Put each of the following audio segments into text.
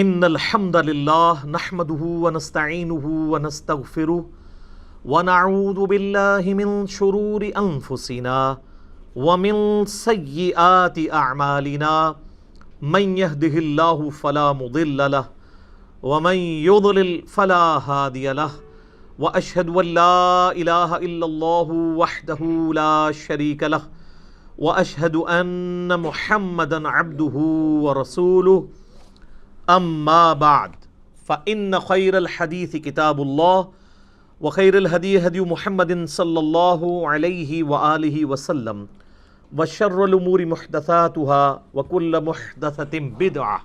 ان الحمد للہ نحمده ونستعینه ونستغفره ونعوذ باللہ من شرور انفسنا ومن سیئات اعمالنا من يهده اللہ فلا مضل له ومن يضلل فلا هادی له واشهد ان لا الہ الا اللہ وحدہ لا شریک له واشهد ان محمدا عبدہ ورسولہ اما بعد فإن خير الحديث كتاب الله وخير الهدي هدي محمد صلى الله عليه وآله وسلم وشر الأمور محدثاتها وكل محدثة بدعة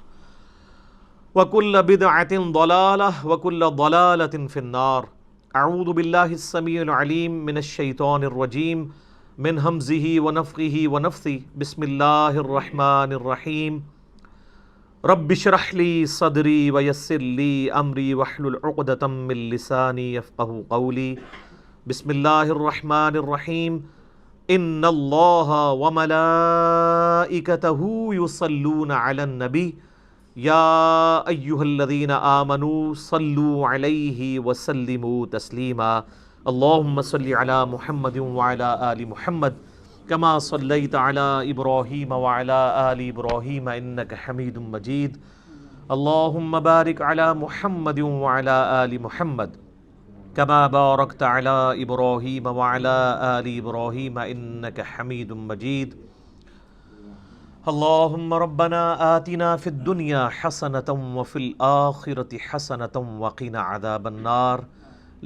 وكل بدعة ضلالة وكل ضلالة في النار. أعوذ بالله السميع العليم من الشيطان الرجيم من همزه ونفخه ونفثه. بسم الله الرحمن الرحيم. رب اشرح لي صدري ويسر لي امري واحلل عقدة من لساني يفقهوا قولي. بسم الله الرحمن الرحيم. ان الله وملائكته يصلون على النبي يا ايها الذين آمنوا صلوا عليه وسلموا تسليما. اللهم صل على محمد وعلى آل محمد كما صليت على إبراهيم وعلى آل إبراهيم إنك حميد مجيد. اللهم بارك على محمد وعلى آل محمد كما باركت على إبراهيم وعلى آل إبراهيم إنك حميد مجيد. اللهم ربنا آتنا في الدنيا حسنة وفي الآخرة حسنة وقنا عذاب النار.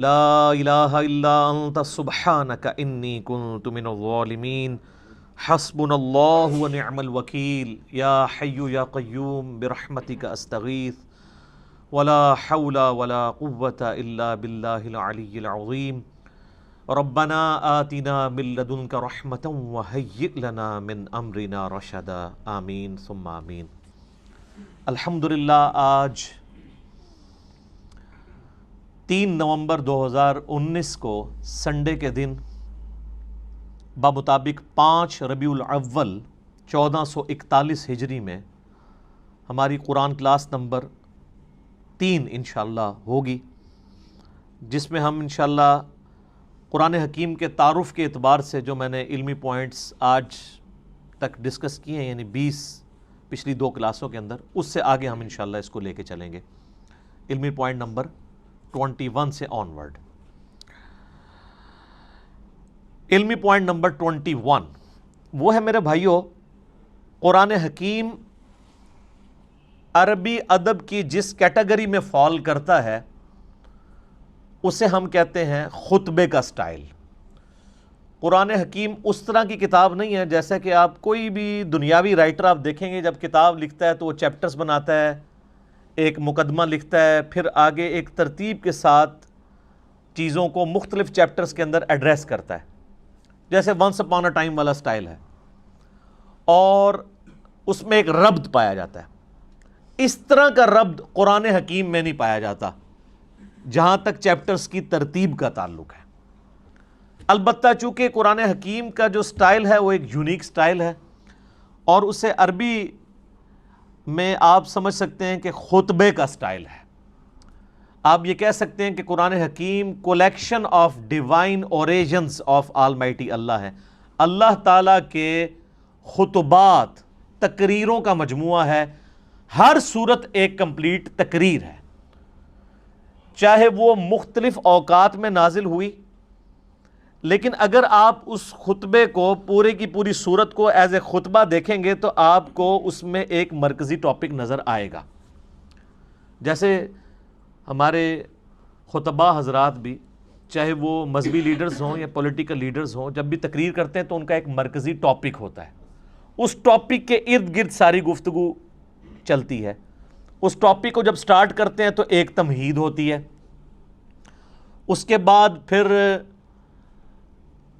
لا الہ الا انت سبحانک انی کنت من الظالمین. حسبنا اللہ ونعم الوکیل. یا حی یا قیوم برحمتک استغیث ولا حول ولا قوة الا باللہ العلی العظیم. ربنا آتنا من لدنک رحمة وہیئ لنا من امرنا رشدا. آمین ثم آمین. الحمدللہ آج 3 نومبر 2019 کو سنڈے کے دن بمطابق 5 ربیع الاول 1441 ہجری میں ہماری قرآن کلاس نمبر 3 انشاءاللہ ہوگی، جس میں ہم انشاءاللہ قرآن حکیم کے تعارف کے اعتبار سے جو میں نے علمی پوائنٹس آج تک ڈسکس کیے ہیں، یعنی 20 پچھلی 2 کلاسوں کے اندر، اس سے آگے ہم انشاءاللہ اس کو لے کے چلیں گے. علمی پوائنٹ نمبر 21 سے آنورڈ. علمی پوائنٹ نمبر 21 وہ ہے میرے بھائیوں، قرآن حکیم عربی ادب کی جس کیٹیگری میں فال کرتا ہے اسے ہم کہتے ہیں خطبے کا سٹائل. قرآن حکیم اس طرح کی کتاب نہیں ہے جیسا کہ آپ کوئی بھی دنیاوی رائٹر آپ دیکھیں گے، جب کتاب لکھتا ہے تو وہ چیپٹرز بناتا ہے، ایک مقدمہ لکھتا ہے، پھر آگے ایک ترتیب کے ساتھ چیزوں کو مختلف چیپٹرز کے اندر ایڈریس کرتا ہے، جیسے ونس اپان اے ٹائم والا سٹائل ہے، اور اس میں ایک ربط پایا جاتا ہے. اس طرح کا ربط قرآن حکیم میں نہیں پایا جاتا جہاں تک چیپٹرز کی ترتیب کا تعلق ہے. البتہ چونکہ قرآن حکیم کا جو سٹائل ہے وہ ایک یونیک سٹائل ہے، اور اسے عربی میں آپ سمجھ سکتے ہیں کہ خطبے کا سٹائل ہے. آپ یہ کہہ سکتے ہیں کہ قرآن حکیم collection of divine origins of almighty اللہ ہے. اللہ تعالیٰ کے خطبات، تقریروں کا مجموعہ ہے. ہر صورت ایک کمپلیٹ تقریر ہے، چاہے وہ مختلف اوقات میں نازل ہوئی، لیکن اگر آپ اس خطبے کو پورے کی پوری صورت کو ایز اے خطبہ دیکھیں گے تو آپ کو اس میں ایک مرکزی ٹاپک نظر آئے گا. جیسے ہمارے خطبہ حضرات بھی، چاہے وہ مذہبی لیڈرز ہوں یا پولیٹیکل لیڈرز ہوں، جب بھی تقریر کرتے ہیں تو ان کا ایک مرکزی ٹاپک ہوتا ہے. اس ٹاپک کے ارد گرد ساری گفتگو چلتی ہے. اس ٹاپک کو جب سٹارٹ کرتے ہیں تو ایک تمہید ہوتی ہے، اس کے بعد پھر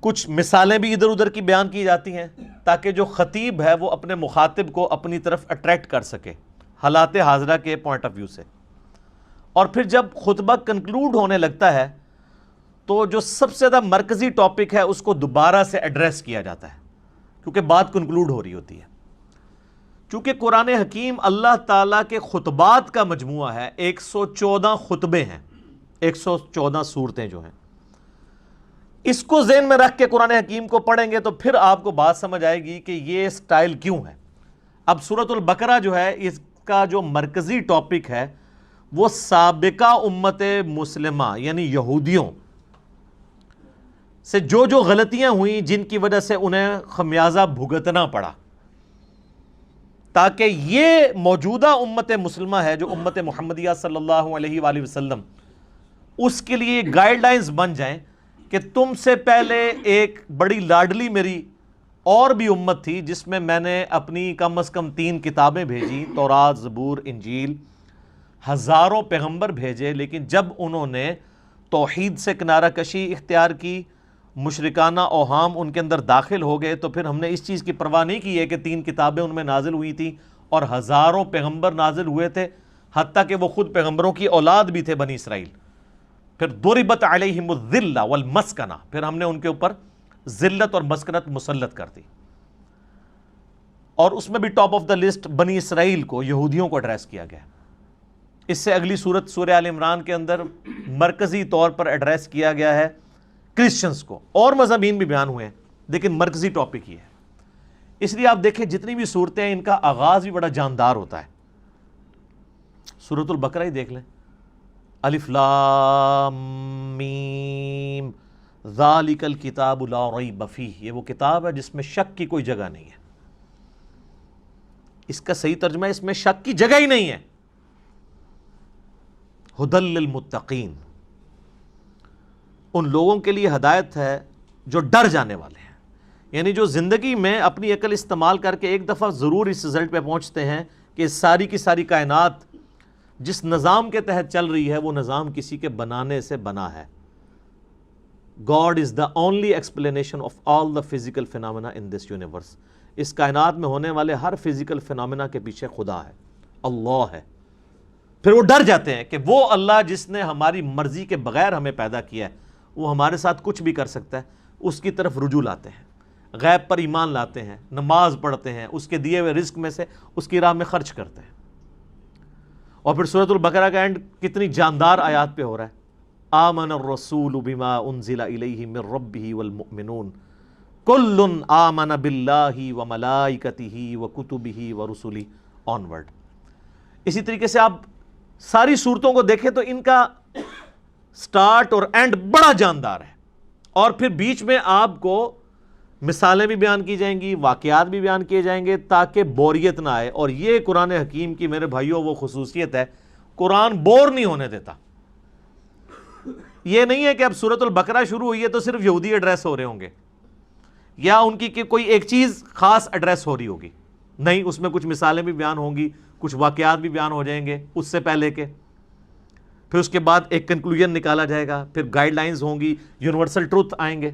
کچھ مثالیں بھی ادھر ادھر کی بیان کی جاتی ہیں تاکہ جو خطیب ہے وہ اپنے مخاطب کو اپنی طرف اٹریکٹ کر سکے حالات حاضرہ کے پوائنٹ آف ویو سے. اور پھر جب خطبہ کنکلوڈ ہونے لگتا ہے تو جو سب سے زیادہ مرکزی ٹاپک ہے اس کو دوبارہ سے ایڈریس کیا جاتا ہے، کیونکہ بات کنکلوڈ ہو رہی ہوتی ہے. چونکہ قرآن حکیم اللہ تعالیٰ کے خطبات کا مجموعہ ہے، 114 خطبے ہیں، 114 صورتیں جو ہیں، اس کو ذہن میں رکھ کے قرآن حکیم کو پڑھیں گے تو پھر آپ کو بات سمجھ آئے گی کہ یہ سٹائل کیوں ہے۔ اب سورۃ البقرہ جو ہے، اس کا جو مرکزی ٹاپک ہے وہ سابقہ امت مسلمہ یعنی یہودیوں سے جو غلطیاں ہوئیں جن کی وجہ سے انہیں خمیازہ بھگتنا پڑا، تاکہ یہ موجودہ امت مسلمہ ہے جو امت محمدیہ صلی اللہ علیہ وآلہ وسلم، اس کے لیے گائیڈ لائنز بن جائیں کہ تم سے پہلے ایک بڑی لاڈلی میری اور بھی امت تھی جس میں میں نے اپنی کم از کم 3 کتابیں بھیجی، تورات، زبور، انجیل، ہزاروں پیغمبر بھیجے، لیکن جب انہوں نے توحید سے کنارہ کشی اختیار کی، مشرکانہ اوہام ان کے اندر داخل ہو گئے، تو پھر ہم نے اس چیز کی پرواہ نہیں کی ہے کہ 3 کتابیں ان میں نازل ہوئی تھیں اور ہزاروں پیغمبر نازل ہوئے تھے، حتیٰ کہ وہ خود پیغمبروں کی اولاد بھی تھے بنی اسرائیل۔ پھر ضربت علیہم الذلہ والمسکنہ، پھر ہم نے ان کے اوپر ذلت اور مسکنت مسلط کر دی، اور اس میں بھی ٹاپ آف دا لسٹ بنی اسرائیل کو، یہودیوں کو ایڈریس کیا گیا۔ اس سے اگلی سورت سورہ آل عمران کے اندر مرکزی طور پر ایڈریس کیا گیا ہے کرسچنز کو، اور مضامین بھی بیان ہوئے ہیں لیکن مرکزی ٹاپک یہ ہے۔ اس لیے آپ دیکھیں جتنی بھی صورتیں ہیں ان کا آغاز بھی بڑا جاندار ہوتا ہے۔ سورۃ البقرہ ہی دیکھ لیں، الف لام میم ذالک الکتاب لا ریب فیہ، یہ وہ کتاب ہے جس میں شک کی کوئی جگہ نہیں ہے۔ اس کا صحیح ترجمہ ہے اس میں شک کی جگہ ہی نہیں ہے۔ ھدی للمتقین، ان لوگوں کے لیے ہدایت ہے جو ڈر جانے والے ہیں، یعنی جو زندگی میں اپنی عقل استعمال کر کے ایک دفعہ ضرور اس رزلٹ پہ پہنچتے ہیں کہ ساری کی ساری کائنات جس نظام کے تحت چل رہی ہے وہ نظام کسی کے بنانے سے بنا ہے۔ God is the only explanation of all the physical phenomena in this universe۔ اس کائنات میں ہونے والے ہر فزیکل فینومینا کے پیچھے خدا ہے، اللہ ہے۔ پھر وہ ڈر جاتے ہیں کہ وہ اللہ جس نے ہماری مرضی کے بغیر ہمیں پیدا کیا ہے، وہ ہمارے ساتھ کچھ بھی کر سکتا ہے، اس کی طرف رجوع لاتے ہیں، غیب پر ایمان لاتے ہیں، نماز پڑھتے ہیں، اس کے دیے ہوئے رزق میں سے اس کی راہ میں خرچ کرتے ہیں۔ اور پھر سورۃ البقرہ کا اینڈ کتنی جاندار آیات پہ ہو رہا ہے، آمن الرسول بما انزل الیہ من ربہ والمؤمنون کل آمن باللہ وملائکتہ وکتبہ ورسلہ آنورڈ۔ اسی طریقے سے آپ ساری صورتوں کو دیکھیں تو ان کا سٹارٹ اور اینڈ بڑا جاندار ہے، اور پھر بیچ میں آپ کو مثالیں بھی بیان کی جائیں گی، واقعات بھی بیان کیے جائیں گے تاکہ بوریت نہ آئے۔ اور یہ قرآن حکیم کی میرے بھائیوں وہ خصوصیت ہے، قرآن بور نہیں ہونے دیتا۔ یہ نہیں ہے کہ اب سورۃ البقرہ شروع ہوئی ہے تو صرف یہودی ایڈریس ہو رہے ہوں گے یا ان کی کوئی ایک چیز خاص ایڈریس ہو رہی ہوگی، نہیں، اس میں کچھ مثالیں بھی بیان ہوں گی، کچھ واقعات بھی بیان ہو جائیں گے اس سے پہلے کے، پھر اس کے بعد ایک کنکلوژن نکالا جائے گا، پھر گائیڈ لائنز ہوں گی، یونیورسل ٹروتھ آئیں گے۔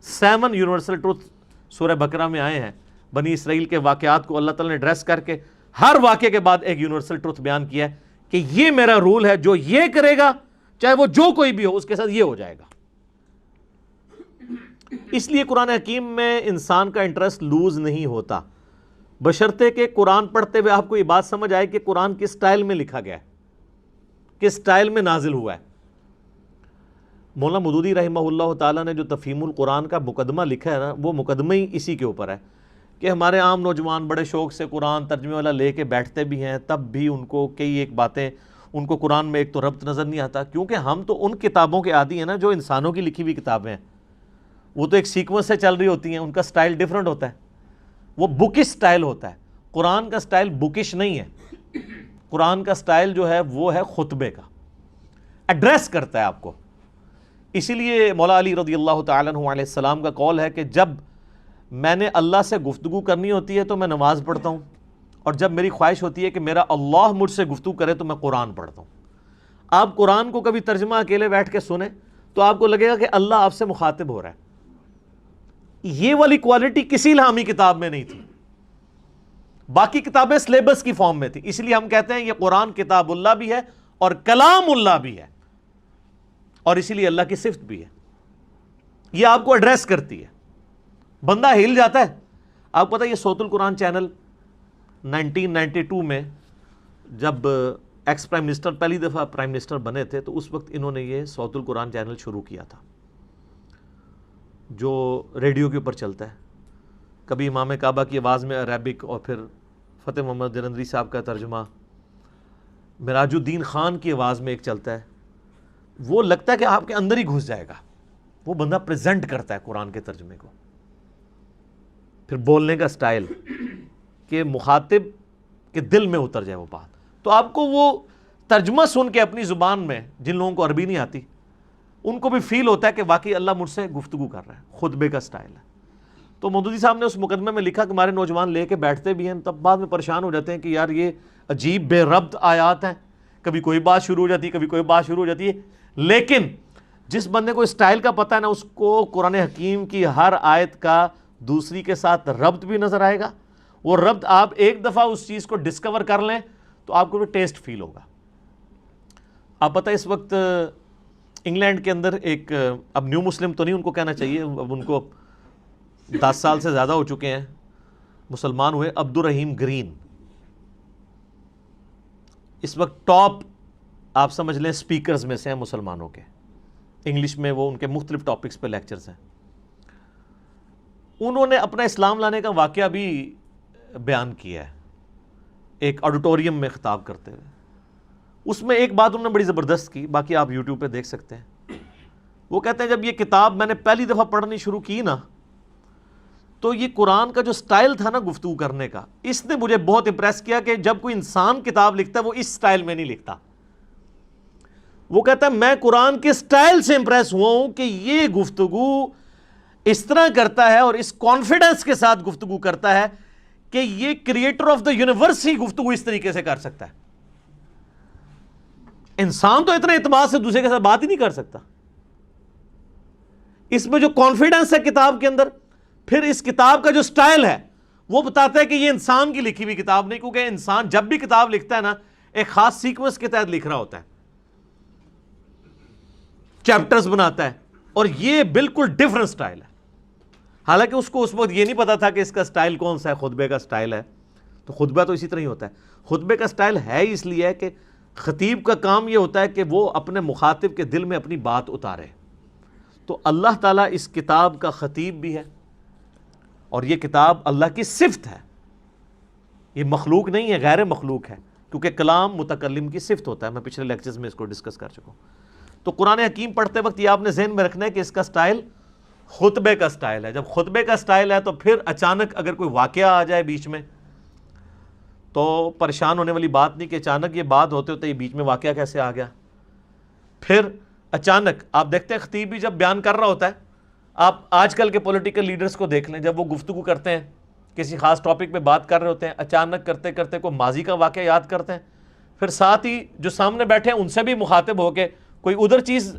7 یونیورسل ٹروتھ سورہ بقرہ میں آئے ہیں، بنی اسرائیل کے واقعات کو اللہ تعالیٰ نے ایڈریس کر کے ہر واقعے کے بعد ایک یونیورسل ٹروتھ بیان کیا ہے کہ یہ میرا رول ہے، جو یہ کرے گا چاہے وہ جو کوئی بھی ہو اس کے ساتھ یہ ہو جائے گا۔ اس لیے قرآن حکیم میں انسان کا انٹرسٹ لوز نہیں ہوتا، بشرطے کہ قرآن پڑھتے ہوئے آپ کو یہ بات سمجھ آئے کہ قرآن کس سٹائل میں لکھا گیا ہے، کس سٹائل میں نازل ہوا ہے۔ مولانا مودودی رحمہ اللہ تعالیٰ نے جو تفہیم القرآن کا مقدمہ لکھا ہے نا، وہ مقدمہ ہی اسی کے اوپر ہے کہ ہمارے عام نوجوان بڑے شوق سے قرآن ترجمے والا لے کے بیٹھتے بھی ہیں، تب بھی ان کو کئی ایک باتیں، ان کو قرآن میں ایک تو ربط نظر نہیں آتا، کیونکہ ہم تو ان کتابوں کے عادی ہیں نا جو انسانوں کی لکھی ہوئی کتابیں ہیں، وہ تو ایک سیکوینس سے چل رہی ہوتی ہیں، ان کا سٹائل ڈیفرنٹ ہوتا ہے، وہ بکش سٹائل ہوتا ہے۔ قرآن کا سٹائل بکش نہیں ہے، قرآن کا سٹائل جو ہے وہ ہے خطبے کا، ایڈریس کرتا ہے آپ کو۔ اسی لیے مولا علی رضی اللہ تعالیٰ عنہ علیہ السلام کا قول ہے کہ جب میں نے اللہ سے گفتگو کرنی ہوتی ہے تو میں نماز پڑھتا ہوں، اور جب میری خواہش ہوتی ہے کہ میرا اللہ مجھ سے گفتگو کرے تو میں قرآن پڑھتا ہوں۔ آپ قرآن کو کبھی ترجمہ اکیلے بیٹھ کے سنیں تو آپ کو لگے گا کہ اللہ آپ سے مخاطب ہو رہا ہے۔ یہ والی کوالٹی کسی الہامی کتاب میں نہیں تھی، باقی کتابیں سلیبس کی فارم میں تھی، اس لیے ہم کہتے ہیں یہ قرآن کتاب اللہ بھی ہے اور کلام اللہ بھی ہے، اور اسی لیے اللہ کی صفت بھی ہے۔ یہ آپ کو ایڈریس کرتی ہے، بندہ ہل جاتا ہے۔ آپ کو پتہ ہے یہ صوت القرآن چینل 1992 میں جب ایکس پرائم منسٹر پہلی دفعہ پرائم منسٹر بنے تھے تو اس وقت انہوں نے یہ صوت القرآن چینل شروع کیا تھا جو ریڈیو کے اوپر چلتا ہے. کبھی امام کعبہ کی آواز میں عربک اور پھر فتح محمد جلندری صاحب کا ترجمہ, مراج الدین خان کی آواز میں ایک چلتا ہے. وہ لگتا ہے کہ آپ کے اندر ہی گھس جائے گا. وہ بندہ پریزنٹ کرتا ہے قرآن کے ترجمے کو. پھر بولنے کا سٹائل کہ مخاطب کے دل میں اتر جائے وہ بات. تو آپ کو وہ ترجمہ سن کے اپنی زبان میں, جن لوگوں کو عربی نہیں آتی ان کو بھی فیل ہوتا ہے کہ واقعی اللہ مجھ سے گفتگو کر رہا ہے. خطبے کا سٹائل ہے. تو مودودی صاحب نے اس مقدمے میں لکھا کہ ہمارے نوجوان لے کے بیٹھتے بھی ہیں, تب بعد میں پریشان ہو جاتے ہیں کہ یار یہ عجیب بے ربط آیات ہیں, کبھی کوئی بات شروع ہو جاتی ہے, کبھی کوئی بات شروع ہو جاتی ہے. لیکن جس بندے کو اسٹائل کا پتہ ہے نا, اس کو قرآن حکیم کی ہر آیت کا دوسری کے ساتھ ربط بھی نظر آئے گا. وہ ربط آپ ایک دفعہ اس چیز کو ڈسکور کر لیں تو آپ کو بھی ٹیسٹ فیل ہوگا. آپ پتہ اس وقت انگلینڈ کے اندر ایک, اب نیو مسلم تو نہیں ان کو کہنا چاہیے, اب ان کو 10 سال سے زیادہ ہو چکے ہیں, مسلمان ہوئے, عبد الرحیم گرین. اس وقت ٹاپ آپ سمجھ لیں سپیکرز میں سے ہیں مسلمانوں کے. انگلش میں وہ ان کے مختلف ٹاپکس پہ لیکچرز ہیں. انہوں نے اپنا اسلام لانے کا واقعہ بھی بیان کیا ہے ایک آڈیٹوریم میں خطاب کرتے ہوئے. اس میں ایک بات انہوں نے بڑی زبردست کی, باقی آپ یوٹیوب پہ دیکھ سکتے ہیں. وہ کہتے ہیں جب یہ کتاب میں نے پہلی دفعہ پڑھنی شروع کی نا, تو یہ قرآن کا جو سٹائل تھا نا گفتگو کرنے کا, اس نے مجھے بہت امپریس کیا کہ جب کوئی انسان کتاب لکھتا ہے وہ اس سٹائل میں نہیں لکھتا. وہ کہتا ہے میں قرآن کے سٹائل سے امپریس ہوا ہوں کہ یہ گفتگو اس طرح کرتا ہے اور اس کانفیڈنس کے ساتھ گفتگو کرتا ہے کہ یہ کریٹر آف دا یونیورس ہی گفتگو اس طریقے سے کر سکتا ہے. انسان تو اتنے اعتماد سے دوسرے کے ساتھ بات ہی نہیں کر سکتا. اس میں جو کانفیڈنس ہے کتاب کے اندر, پھر اس کتاب کا جو سٹائل ہے وہ بتاتا ہے کہ یہ انسان کی لکھی ہوئی کتاب نہیں, کیونکہ انسان جب بھی کتاب لکھتا ہے نا ایک خاص سیکوینس کے تحت لکھ رہا ہوتا ہے, چیپٹرز بناتا ہے, اور یہ بالکل ڈیفرنٹ سٹائل ہے. حالانکہ اس کو اس وقت یہ نہیں پتا تھا کہ اس کا سٹائل کون سا ہے, خطبے کا سٹائل ہے. تو خطبہ تو اسی طرح ہی ہوتا ہے. خطبے کا سٹائل ہے اس لیے کہ خطیب کا کام یہ ہوتا ہے کہ وہ اپنے مخاطب کے دل میں اپنی بات اتارے. تو اللہ تعالیٰ اس کتاب کا خطیب بھی ہے, اور یہ کتاب اللہ کی صفت ہے. یہ مخلوق نہیں ہے, غیر مخلوق ہے, کیونکہ کلام متکلم کی صفت ہوتا ہے. میں پچھلے لیکچرز میں اس کو ڈسکس کر چکا ہوں. تو قرآن حکیم پڑھتے وقت یہ آپ نے ذہن میں رکھنا ہے کہ اس کا سٹائل خطبے کا سٹائل ہے. جب خطبے کا سٹائل ہے تو پھر اچانک اگر کوئی واقعہ آ جائے بیچ میں تو پریشان ہونے والی بات نہیں کہ اچانک یہ بات ہوتے ہوتے یہ بیچ میں واقعہ کیسے آ گیا. پھر اچانک آپ دیکھتے ہیں خطیب بھی جب بیان کر رہا ہوتا ہے, آپ آج کل کے پولیٹیکل لیڈرز کو دیکھ لیں, جب وہ گفتگو کرتے ہیں کسی خاص ٹاپک پہ بات کر رہے ہوتے ہیں, اچانک کرتے کرتے کوئی ماضی کا واقعہ یاد کرتے ہیں, پھر ساتھ ہی جو سامنے بیٹھے ہیں ان سے بھی مخاطب ہو کے کوئی ادھر چیز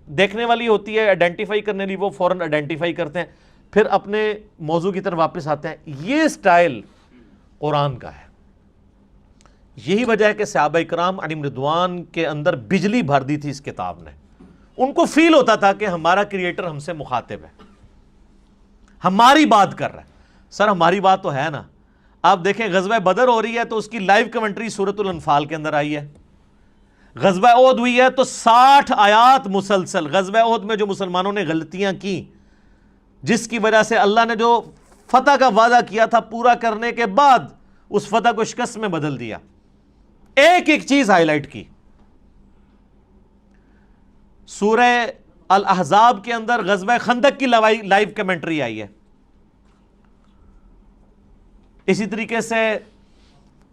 دیکھنے والی ہوتی ہے آئیڈینٹیفائی کرنے والی, وہ فوراً آئیڈینٹیفائی کرتے ہیں, پھر اپنے موضوع کی طرف واپس آتے ہیں. یہ سٹائل قرآن کا ہے. یہی وجہ ہے کہ صحابہ اکرام علیہم رضوان کے اندر بجلی بھر دی تھی اس کتاب نے. ان کو فیل ہوتا تھا کہ ہمارا کریٹر ہم سے مخاطب ہے, ہماری بات کر رہا ہے. سر ہماری بات تو ہے نا. آپ دیکھیں غزوہ بدر ہو رہی ہے تو اس کی لائیو کمنٹری سورۃ الانفال کے اندر آئی ہے. غزوہ احد ہوئی ہے تو 60 آیات مسلسل غزوہ احد میں جو مسلمانوں نے غلطیاں کی, جس کی وجہ سے اللہ نے جو فتح کا وعدہ کیا تھا پورا کرنے کے بعد اس فتح کو شکست میں بدل دیا. ایک ایک چیز ہائی لائٹ کی. سورہ الاحزاب کے اندر غزوہ خندق کی لائیو کمنٹری آئی ہے. اسی طریقے سے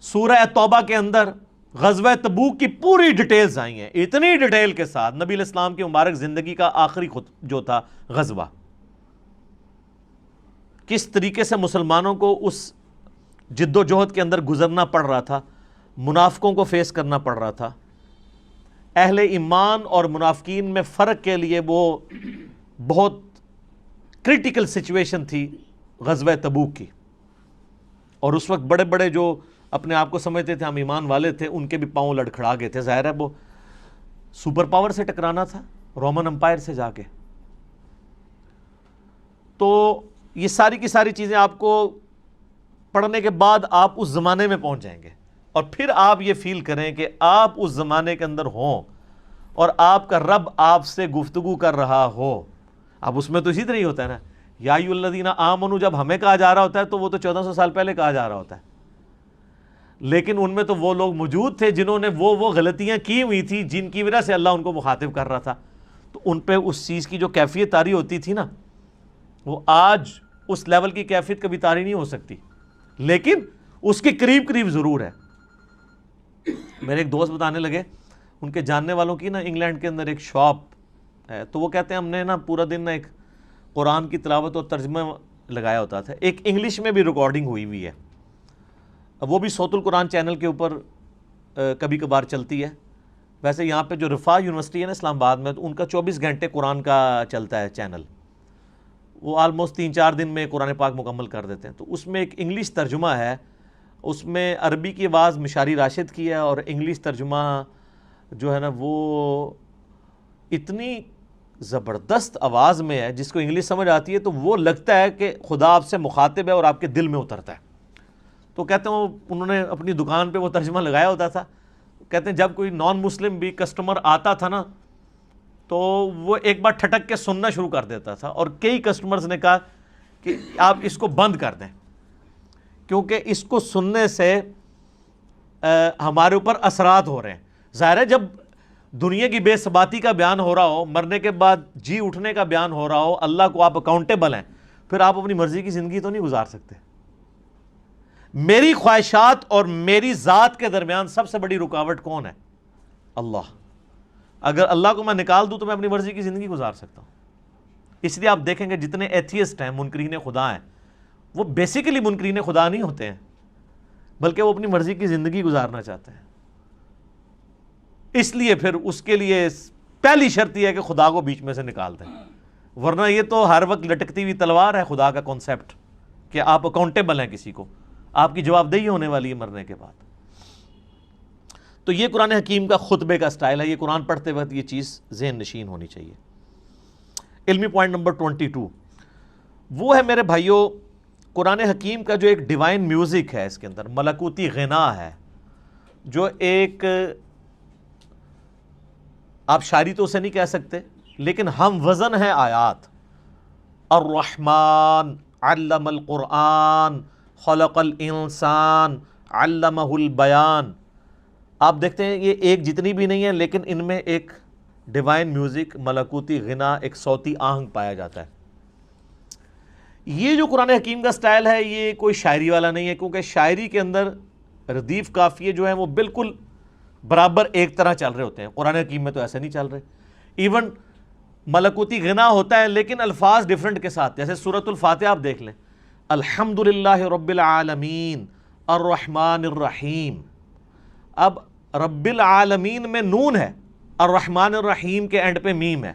سورہ توبہ کے اندر غزوہ تبوک کی پوری ڈیٹیلز آئی ہیں, اتنی ڈیٹیل کے ساتھ. نبی علیہ السلام کی مبارک زندگی کا آخری جو تھا غزوہ, کس طریقے سے مسلمانوں کو اس جد و جہد کے اندر گزرنا پڑ رہا تھا, منافقوں کو فیس کرنا پڑ رہا تھا. اہل ایمان اور منافقین میں فرق کے لیے وہ بہت کریٹیکل سچویشن تھی غزوہ تبوک کی. اور اس وقت بڑے بڑے جو اپنے آپ کو سمجھتے تھے ہم ایمان والے تھے, ان کے بھی پاؤں لڑکھڑا گئے تھے. ظاہر ہے وہ سپر پاور سے ٹکرانا تھا, رومن امپائر سے جا کے. تو یہ ساری کی ساری چیزیں آپ کو پڑھنے کے بعد آپ اس زمانے میں پہنچ جائیں گے، اور پھر آپ یہ فیل کریں کہ آپ اس زمانے کے اندر ہوں اور آپ کا رب آپ سے گفتگو کر رہا ہو۔ اب اس میں تو اسی طرح ہی ہوتا ہے نا، یا ایھا الذین آمنوا جب ہمیں کہا جا رہا ہوتا ہے تو وہ تو 1400 سال پہلے کہا جا رہا ہوتا ہے، لیکن ان میں تو وہ لوگ موجود تھے جنہوں نے وہ غلطیاں کی ہوئی تھی جن کی وجہ سے اللہ ان کو مخاطب کر رہا تھا، تو ان پہ اس چیز کی جو کیفیت طاری ہوتی تھی نا، وہ آج اس لیول کی کیفیت کبھی طاری نہیں ہو سکتی، لیکن اس کے قریب قریب ضرور ہے۔ میرے ایک دوست بتانے لگے، ان کے جاننے والوں کی نا انگلینڈ کے اندر ایک شاپ ہے، تو وہ کہتے ہیں ہم نے نا پورا دن نا ایک قرآن کی تلاوت اور ترجمہ لگایا ہوتا تھا، ایک انگلش میں بھی ریکارڈنگ ہوئی ہوئی ہے، وہ بھی صوت القرآن چینل کے اوپر کبھی کبھار چلتی ہے۔ ویسے یہاں پہ جو رفاح یونیورسٹی ہے نا اسلام آباد میں، تو ان کا 24 گھنٹے قرآن کا چلتا ہے چینل، وہ آلموسٹ 3-4 دن میں قرآن پاک مکمل کر دیتے ہیں۔ تو اس میں ایک انگلش ترجمہ ہے، اس میں عربی کی آواز مشاری راشد کی ہے، اور انگلش ترجمہ جو ہے نا وہ اتنی زبردست آواز میں ہے، جس کو انگلش سمجھ آتی ہے تو وہ لگتا ہے کہ خدا آپ سے مخاطب ہے اور آپ کے دل میں اترتا ہے۔ تو کہتے ہیں انہوں نے اپنی دکان پہ وہ ترجمہ لگایا ہوتا تھا، کہتے ہیں جب کوئی نان مسلم بھی کسٹمر آتا تھا نا تو وہ ایک بار ٹھٹک کے سننا شروع کر دیتا تھا، اور کئی کسٹمرز نے کہا کہ آپ اس کو بند کر دیں، کیونکہ اس کو سننے سے ہمارے اوپر اثرات ہو رہے ہیں۔ ظاہر ہے جب دنیا کی بے ثباتی کا بیان ہو رہا ہو، مرنے کے بعد جی اٹھنے کا بیان ہو رہا ہو، اللہ کو آپ اکاؤنٹیبل ہیں، پھر آپ اپنی مرضی کی زندگی تو نہیں گزار سکتے۔ میری خواہشات اور میری ذات کے درمیان سب سے بڑی رکاوٹ کون ہے؟ اللہ۔ اگر اللہ کو میں نکال دوں تو میں اپنی مرضی کی زندگی گزار سکتا ہوں۔ اس لیے آپ دیکھیں گے جتنے ایتھیسٹ ہیں، منکرین خدا ہیں، وہ بیسیکلی منکرین خدا نہیں ہوتے ہیں، بلکہ وہ اپنی مرضی کی زندگی گزارنا چاہتے ہیں۔ اس لیے پھر اس کے لیے پہلی شرط یہ ہے کہ خدا کو بیچ میں سے نکال دیں، ورنہ یہ تو ہر وقت لٹکتی ہوئی تلوار ہے خدا کا کانسیپٹ، کہ آپ اکاؤنٹیبل ہیں کسی کو، آپ کی جواب دہی ہونے والی ہے مرنے کے بعد۔ تو یہ قرآن حکیم کا خطبے کا سٹائل ہے، یہ قرآن پڑھتے وقت یہ چیز ذہن نشین ہونی چاہیے۔ علمی پوائنٹ نمبر 22 وہ ہے میرے بھائیوں، قرآن حکیم کا جو ایک ڈیوائن میوزک ہے، اس کے اندر ملکوتی غنا ہے، جو ایک آپ شاعری تو اسے نہیں کہہ سکتے، لیکن ہم وزن ہے آیات۔ الرحمن علم القرآن خلق الانسان علمہ البیان۔ آپ دیکھتے ہیں یہ ایک جتنی بھی نہیں ہے، لیکن ان میں ایک ڈیوائن میوزک، ملکوتی غنا، ایک صوتی آہنگ پایا جاتا ہے۔ یہ جو قرآن حکیم کا سٹائل ہے یہ کوئی شاعری والا نہیں ہے، کیونکہ شاعری کے اندر ردیف قافیے جو ہیں وہ بالکل برابر ایک طرح چل رہے ہوتے ہیں، قرآن حکیم میں تو ایسے نہیں چل رہے۔ ایون ملکوتی غنا ہوتا ہے لیکن الفاظ ڈیفرنٹ کے ساتھ، جیسے سورۃ الفاتحہ آپ دیکھ لیں، الحمدللہ رب العالمین الرحمن الرحیم۔ اب رب العالمین میں نون ہے، الرحمن الرحیم کے اینڈ پہ میم ہے،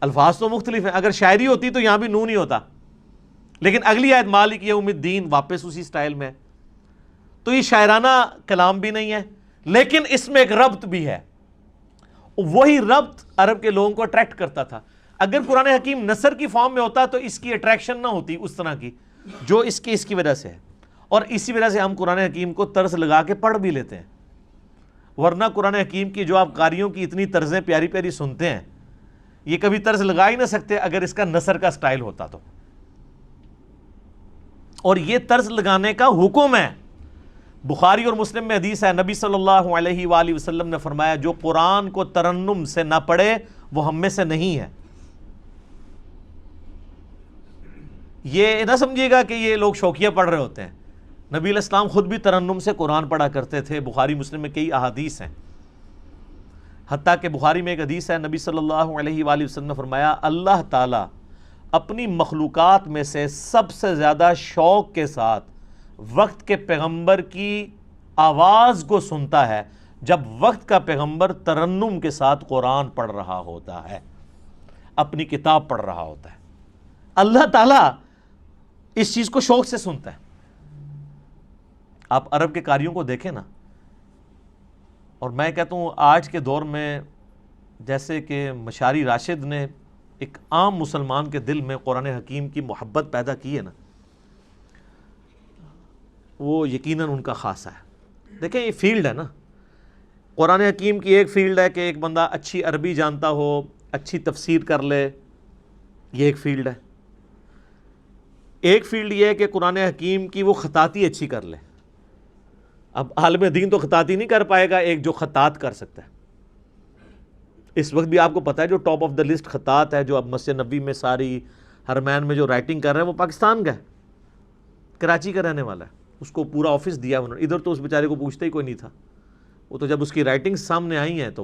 الفاظ تو مختلف ہیں۔ اگر شاعری ہوتی تو یہاں بھی نون ہی ہوتا، لیکن اگلی آیت مالک یوم الدین واپس اسی سٹائل میں۔ تو یہ شاعرانہ کلام بھی نہیں ہے، لیکن اس میں ایک ربط بھی ہے، وہی ربط عرب کے لوگوں کو اٹریکٹ کرتا تھا۔ اگر قرآن حکیم نثر کی فارم میں ہوتا تو اس کی اٹریکشن نہ ہوتی اس طرح کی جو اس کی وجہ سے ہے، اور اسی وجہ سے ہم قرآن حکیم کو طرز لگا کے پڑھ بھی لیتے ہیں، ورنہ قرآن حکیم کی جو آپ قاریوں کی اتنی طرزیں پیاری پیاری سنتے ہیں، یہ کبھی طرز لگا ہی نہ سکتے اگر اس کا نثر کا سٹائل ہوتا تو۔ اور یہ طرز لگانے کا حکم ہے، بخاری اور مسلم میں حدیث ہے، نبی صلی اللہ علیہ وآلہ وسلم نے فرمایا جو قرآن کو ترنم سے نہ پڑھے وہ ہم میں سے نہیں ہے۔ یہ نہ سمجھیے گا کہ یہ لوگ شوقیہ پڑھ رہے ہوتے ہیں، نبی علیہ السلام خود بھی ترنم سے قرآن پڑھا کرتے تھے۔ بخاری مسلم میں کئی احادیث ہیں، حتیٰ کہ بخاری میں ایک حدیث ہے، نبی صلی اللہ علیہ وآلہ وسلم نے فرمایا اللہ تعالیٰ اپنی مخلوقات میں سے سب سے زیادہ شوق کے ساتھ وقت کے پیغمبر کی آواز کو سنتا ہے جب وقت کا پیغمبر ترنم کے ساتھ قرآن پڑھ رہا ہوتا ہے، اپنی کتاب پڑھ رہا ہوتا ہے۔ اللہ تعالیٰ اس چیز کو شوق سے سنتا ہے۔ آپ عرب کے قاریوں کو دیکھیں نا، اور میں کہتا ہوں آج کے دور میں جیسے کہ مشاری راشد نے ایک عام مسلمان کے دل میں قرآن حکیم کی محبت پیدا کی ہے نا، وہ یقیناً ان کا خاصہ ہے۔ دیکھیں یہ فیلڈ ہے نا، قرآن حکیم کی ایک فیلڈ ہے کہ ایک بندہ اچھی عربی جانتا ہو، اچھی تفسیر کر لے، یہ ایک فیلڈ ہے۔ ایک فیلڈ یہ ہے کہ قرآن حکیم کی وہ خطاطی اچھی کر لے۔ اب عالم دین تو خطاطی نہیں کر پائے گا، ایک جو خطاط کر سکتا ہے۔ اس وقت بھی آپ کو پتہ ہے جو ٹاپ آف دا لسٹ خطاط ہے، جو اب مسجد نبوی میں ساری حرمین میں جو رائٹنگ کر رہا ہے، وہ پاکستان کا ہے، کراچی کا رہنے والا ہے۔ اس کو پورا آفس دیا انہوں نے، ادھر تو اس بیچارے کو پوچھتا ہی کوئی نہیں تھا، وہ تو جب اس کی رائٹنگ سامنے آئی ہیں تو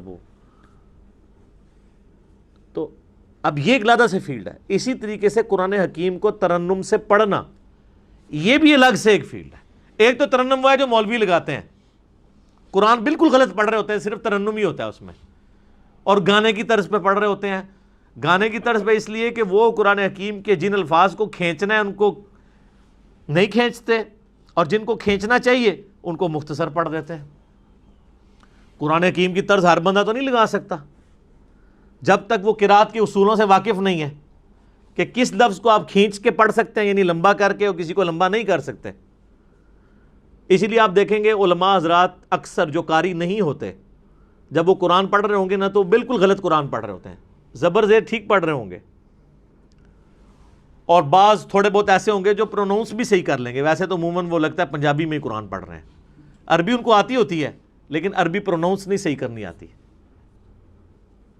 اب یہ ایک علیحدہ سے فیلڈ ہے۔ اسی طریقے سے قرآن حکیم کو ترنم سے پڑھنا، یہ بھی الگ سے ایک فیلڈ ہے۔ ایک تو ترنم وہ ہے جو مولوی لگاتے ہیں، قرآن بالکل غلط پڑھ رہے ہوتے ہیں، صرف ترنم ہی ہوتا ہے اس میں، اور گانے کی طرز پہ پڑھ رہے ہوتے ہیں۔ گانے کی طرز پہ اس لیے کہ وہ قرآن حکیم کے جن الفاظ کو کھینچنا ہے ان کو نہیں کھینچتے، اور جن کو کھینچنا چاہیے ان کو مختصر پڑھ دیتے ہیں۔ قرآن حکیم کی طرز ہر بندہ تو نہیں لگا سکتا جب تک وہ قرات کے اصولوں سے واقف نہیں ہے کہ کس لفظ کو آپ کھینچ کے پڑھ سکتے ہیں، یعنی لمبا کر کے، اور کسی کو لمبا نہیں کر سکتے۔ اسی لیے آپ دیکھیں گے علماء حضرات اکثر جو قاری نہیں ہوتے، جب وہ قرآن پڑھ رہے ہوں گے نا تو بالکل غلط قرآن پڑھ رہے ہوتے ہیں، زبر زیر ٹھیک پڑھ رہے ہوں گے، اور بعض تھوڑے بہت ایسے ہوں گے جو پروناؤنس بھی صحیح کر لیں گے۔ ویسے تو عموماً وہ لگتا ہے پنجابی میں ہی قرآن پڑھ رہے ہیں، عربی ان کو آتی ہوتی ہے لیکن عربی پروناؤنس نہیں صحیح کرنی آتی۔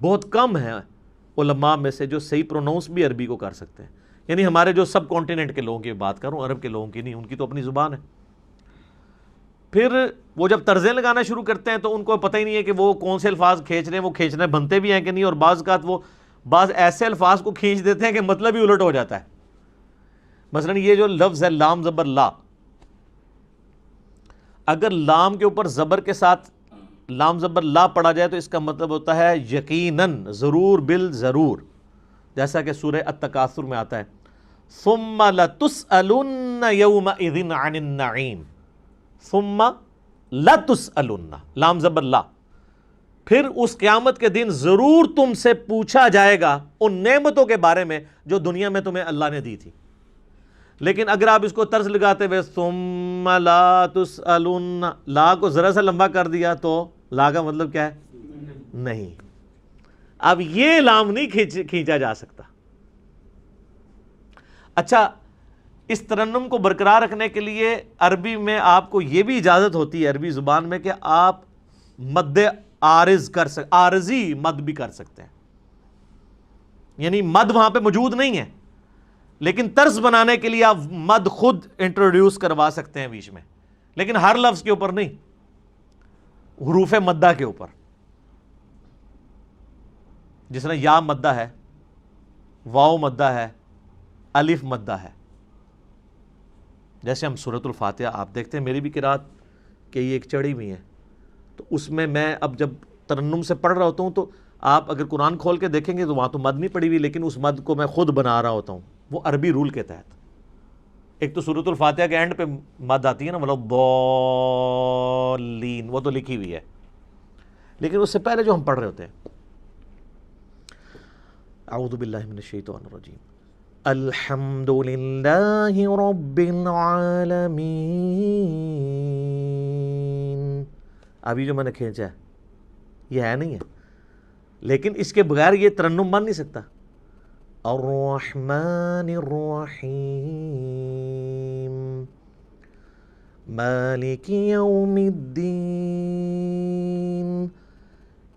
بہت کم ہیں علماء میں سے جو صحیح پروناؤنس بھی عربی کو کر سکتے ہیں، یعنی ہمارے جو سب کانٹیننٹ کے لوگوں کی بات کروں، عرب کے لوگوں کی نہیں، ان کی تو اپنی زبان ہے۔ پھر وہ جب طرزیں لگانا شروع کرتے ہیں تو ان کو پتہ ہی نہیں ہے کہ وہ کون سے الفاظ کھینچ رہے ہیں، وہ کھینچنے بنتے بھی ہیں کہ نہیں، اور بعض اوقات وہ بعض ایسے الفاظ کو کھینچ دیتے ہیں کہ مطلب ہی الٹ ہو جاتا ہے۔ مثلا یہ جو لفظ ہے لام زبر لا، اگر لام کے اوپر زبر کے ساتھ لام زبر لا پڑھا جائے تو اس کا مطلب ہوتا ہے یقیناً، ضرور، بالضرور، جیسا کہ سورہ التکاثر میں آتا ہے ثم لتسألن یومئذ عن النعیم، ثم لتسألن، لام زبر لا، پھر اس قیامت کے دن ضرور تم سے پوچھا جائے گا ان نعمتوں کے بارے میں جو دنیا میں تمہیں اللہ نے دی تھی۔ لیکن اگر آپ اس کو طرز لگاتے ہوئے ثم لا تسألن، لا کو ذرا سا لمبا کر دیا تو لا کا مطلب کیا ہے؟ نہیں۔ اب یہ لام نہیں کھینچا جا سکتا۔ اچھا، اس ترنم کو برقرار رکھنے کے لیے عربی میں آپ کو یہ بھی اجازت ہوتی ہے، عربی زبان میں، کہ آپ مد عارض کر سکتے، عارضی مد بھی کر سکتے ہیں، یعنی مد وہاں پہ موجود نہیں ہے لیکن طرز بنانے کے لیے آپ مد خود انٹروڈیوس کروا سکتے ہیں بیچ میں، لیکن ہر لفظ کے اوپر نہیں، حروف مدہ کے اوپر، جس طرح یا مدہ ہے، واو مدہ ہے، الف مدہ ہے۔ جیسے ہم سورۃ الفاتحہ آپ دیکھتے ہیں، میری بھی قرات کہ یہ ایک چڑھی ہوئی ہے، تو اس میں اب جب ترنم سے پڑھ رہا ہوتا ہوں تو آپ اگر قرآن کھول کے دیکھیں گے تو وہاں تو مد نہیں پڑی ہوئی، لیکن اس مد کو میں خود بنا رہا ہوتا ہوں، وہ عربی رول کے تحت۔ ایک تو سورۃ الفاتحہ کے اینڈ پہ مد آتی ہے نا، مطلب ضالین، وہ تو لکھی ہوئی ہے، لیکن اس سے پہلے جو ہم پڑھ رہے ہوتے ہیں، اعوذ باللہ من الشیطان الرجیم، الحمد للہ رب العالمین، ابھی جو میں نے کھینچا ہے یہ ہے نہیں ہے، لیکن اس کے بغیر یہ ترنم بن نہیں سکتا۔ الرحمن الرحیم مالک یوم الدین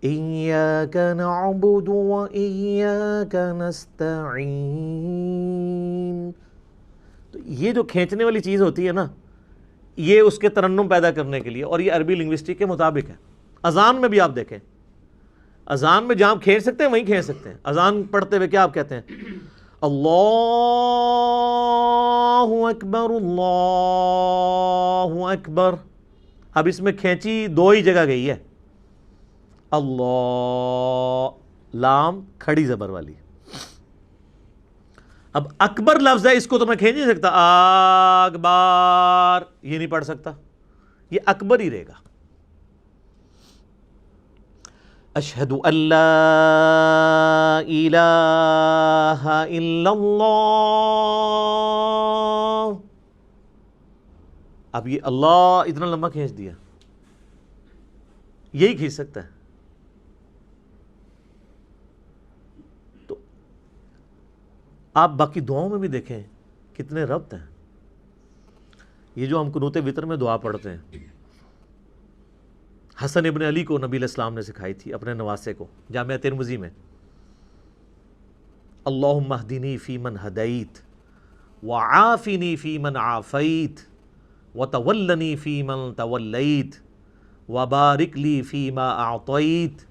ایاک نعبد و ایاک نستعین۔ تو یہ جو کھینچنے والی چیز ہوتی ہے نا، یہ اس کے ترنم پیدا کرنے کے لیے، اور یہ عربی لنگوسٹک کے مطابق ہے۔ اذان میں بھی آپ دیکھیں، اذان میں جہاں کھینچ سکتے ہیں وہیں کھینچ سکتے ہیں۔ اذان پڑھتے ہوئے کیا آپ کہتے ہیں؟ اللہ اکبر، اللہ اکبر۔ اب اس میں کھینچی دو ہی جگہ گئی ہے، اللہ، لام کھڑی زبر والی۔ اب اکبر لفظ ہے، اس کو تو میں کھینچ نہیں سکتا، اکبر یہ نہیں پڑھ سکتا، یہ اکبر ہی رہے گا۔ اشہد ان لا الہ الا اللہ، اب یہ اللہ اتنا لمبا کھینچ دیا، یہی کھینچ سکتا ہے. تو آپ باقی دعاؤں میں بھی دیکھیں کتنے ربط ہیں. یہ جو ہم قنوت وتر میں دعا پڑھتے ہیں، حسن ابن علی کو نبی علیہ السلام نے سکھائی تھی اپنے نواسے کو، جامعہ ترمذی میں. اللہم اہدنی فی من ہدیت وعافنی فی من عافیت وتولنی فی من تولیت وبارک لی فی ما اعطیت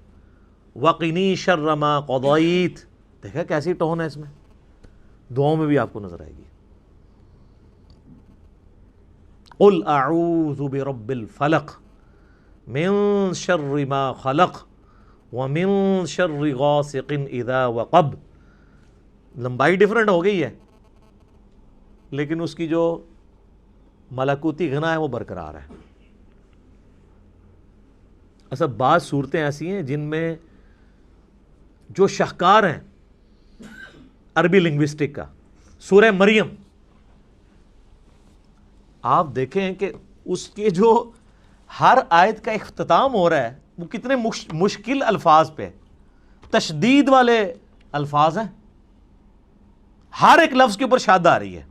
وقنی شر ما قضیت. دیکھا کیسی ٹون ہے اس میں، دعاؤں میں بھی آپ کو نظر آئے گی. قل اعوذ برب الفلق من شر ما خلق ومن شر غاسق اذا وقب. لمبائی ڈیفرنٹ ہو گئی ہے لیکن اس کی جو ملکوتی غنا ہے وہ برقرار ہے. اصل بعض صورتیں ایسی ہیں جن میں جو شاہکار ہیں عربی لنگوسٹک کا، سورہ مریم آپ دیکھیں کہ اس کے جو ہر آیت کا اختتام ہو رہا ہے وہ کتنے مشکل الفاظ پہ، تشدید والے الفاظ ہیں، ہر ایک لفظ کے اوپر شاد آ رہی ہے.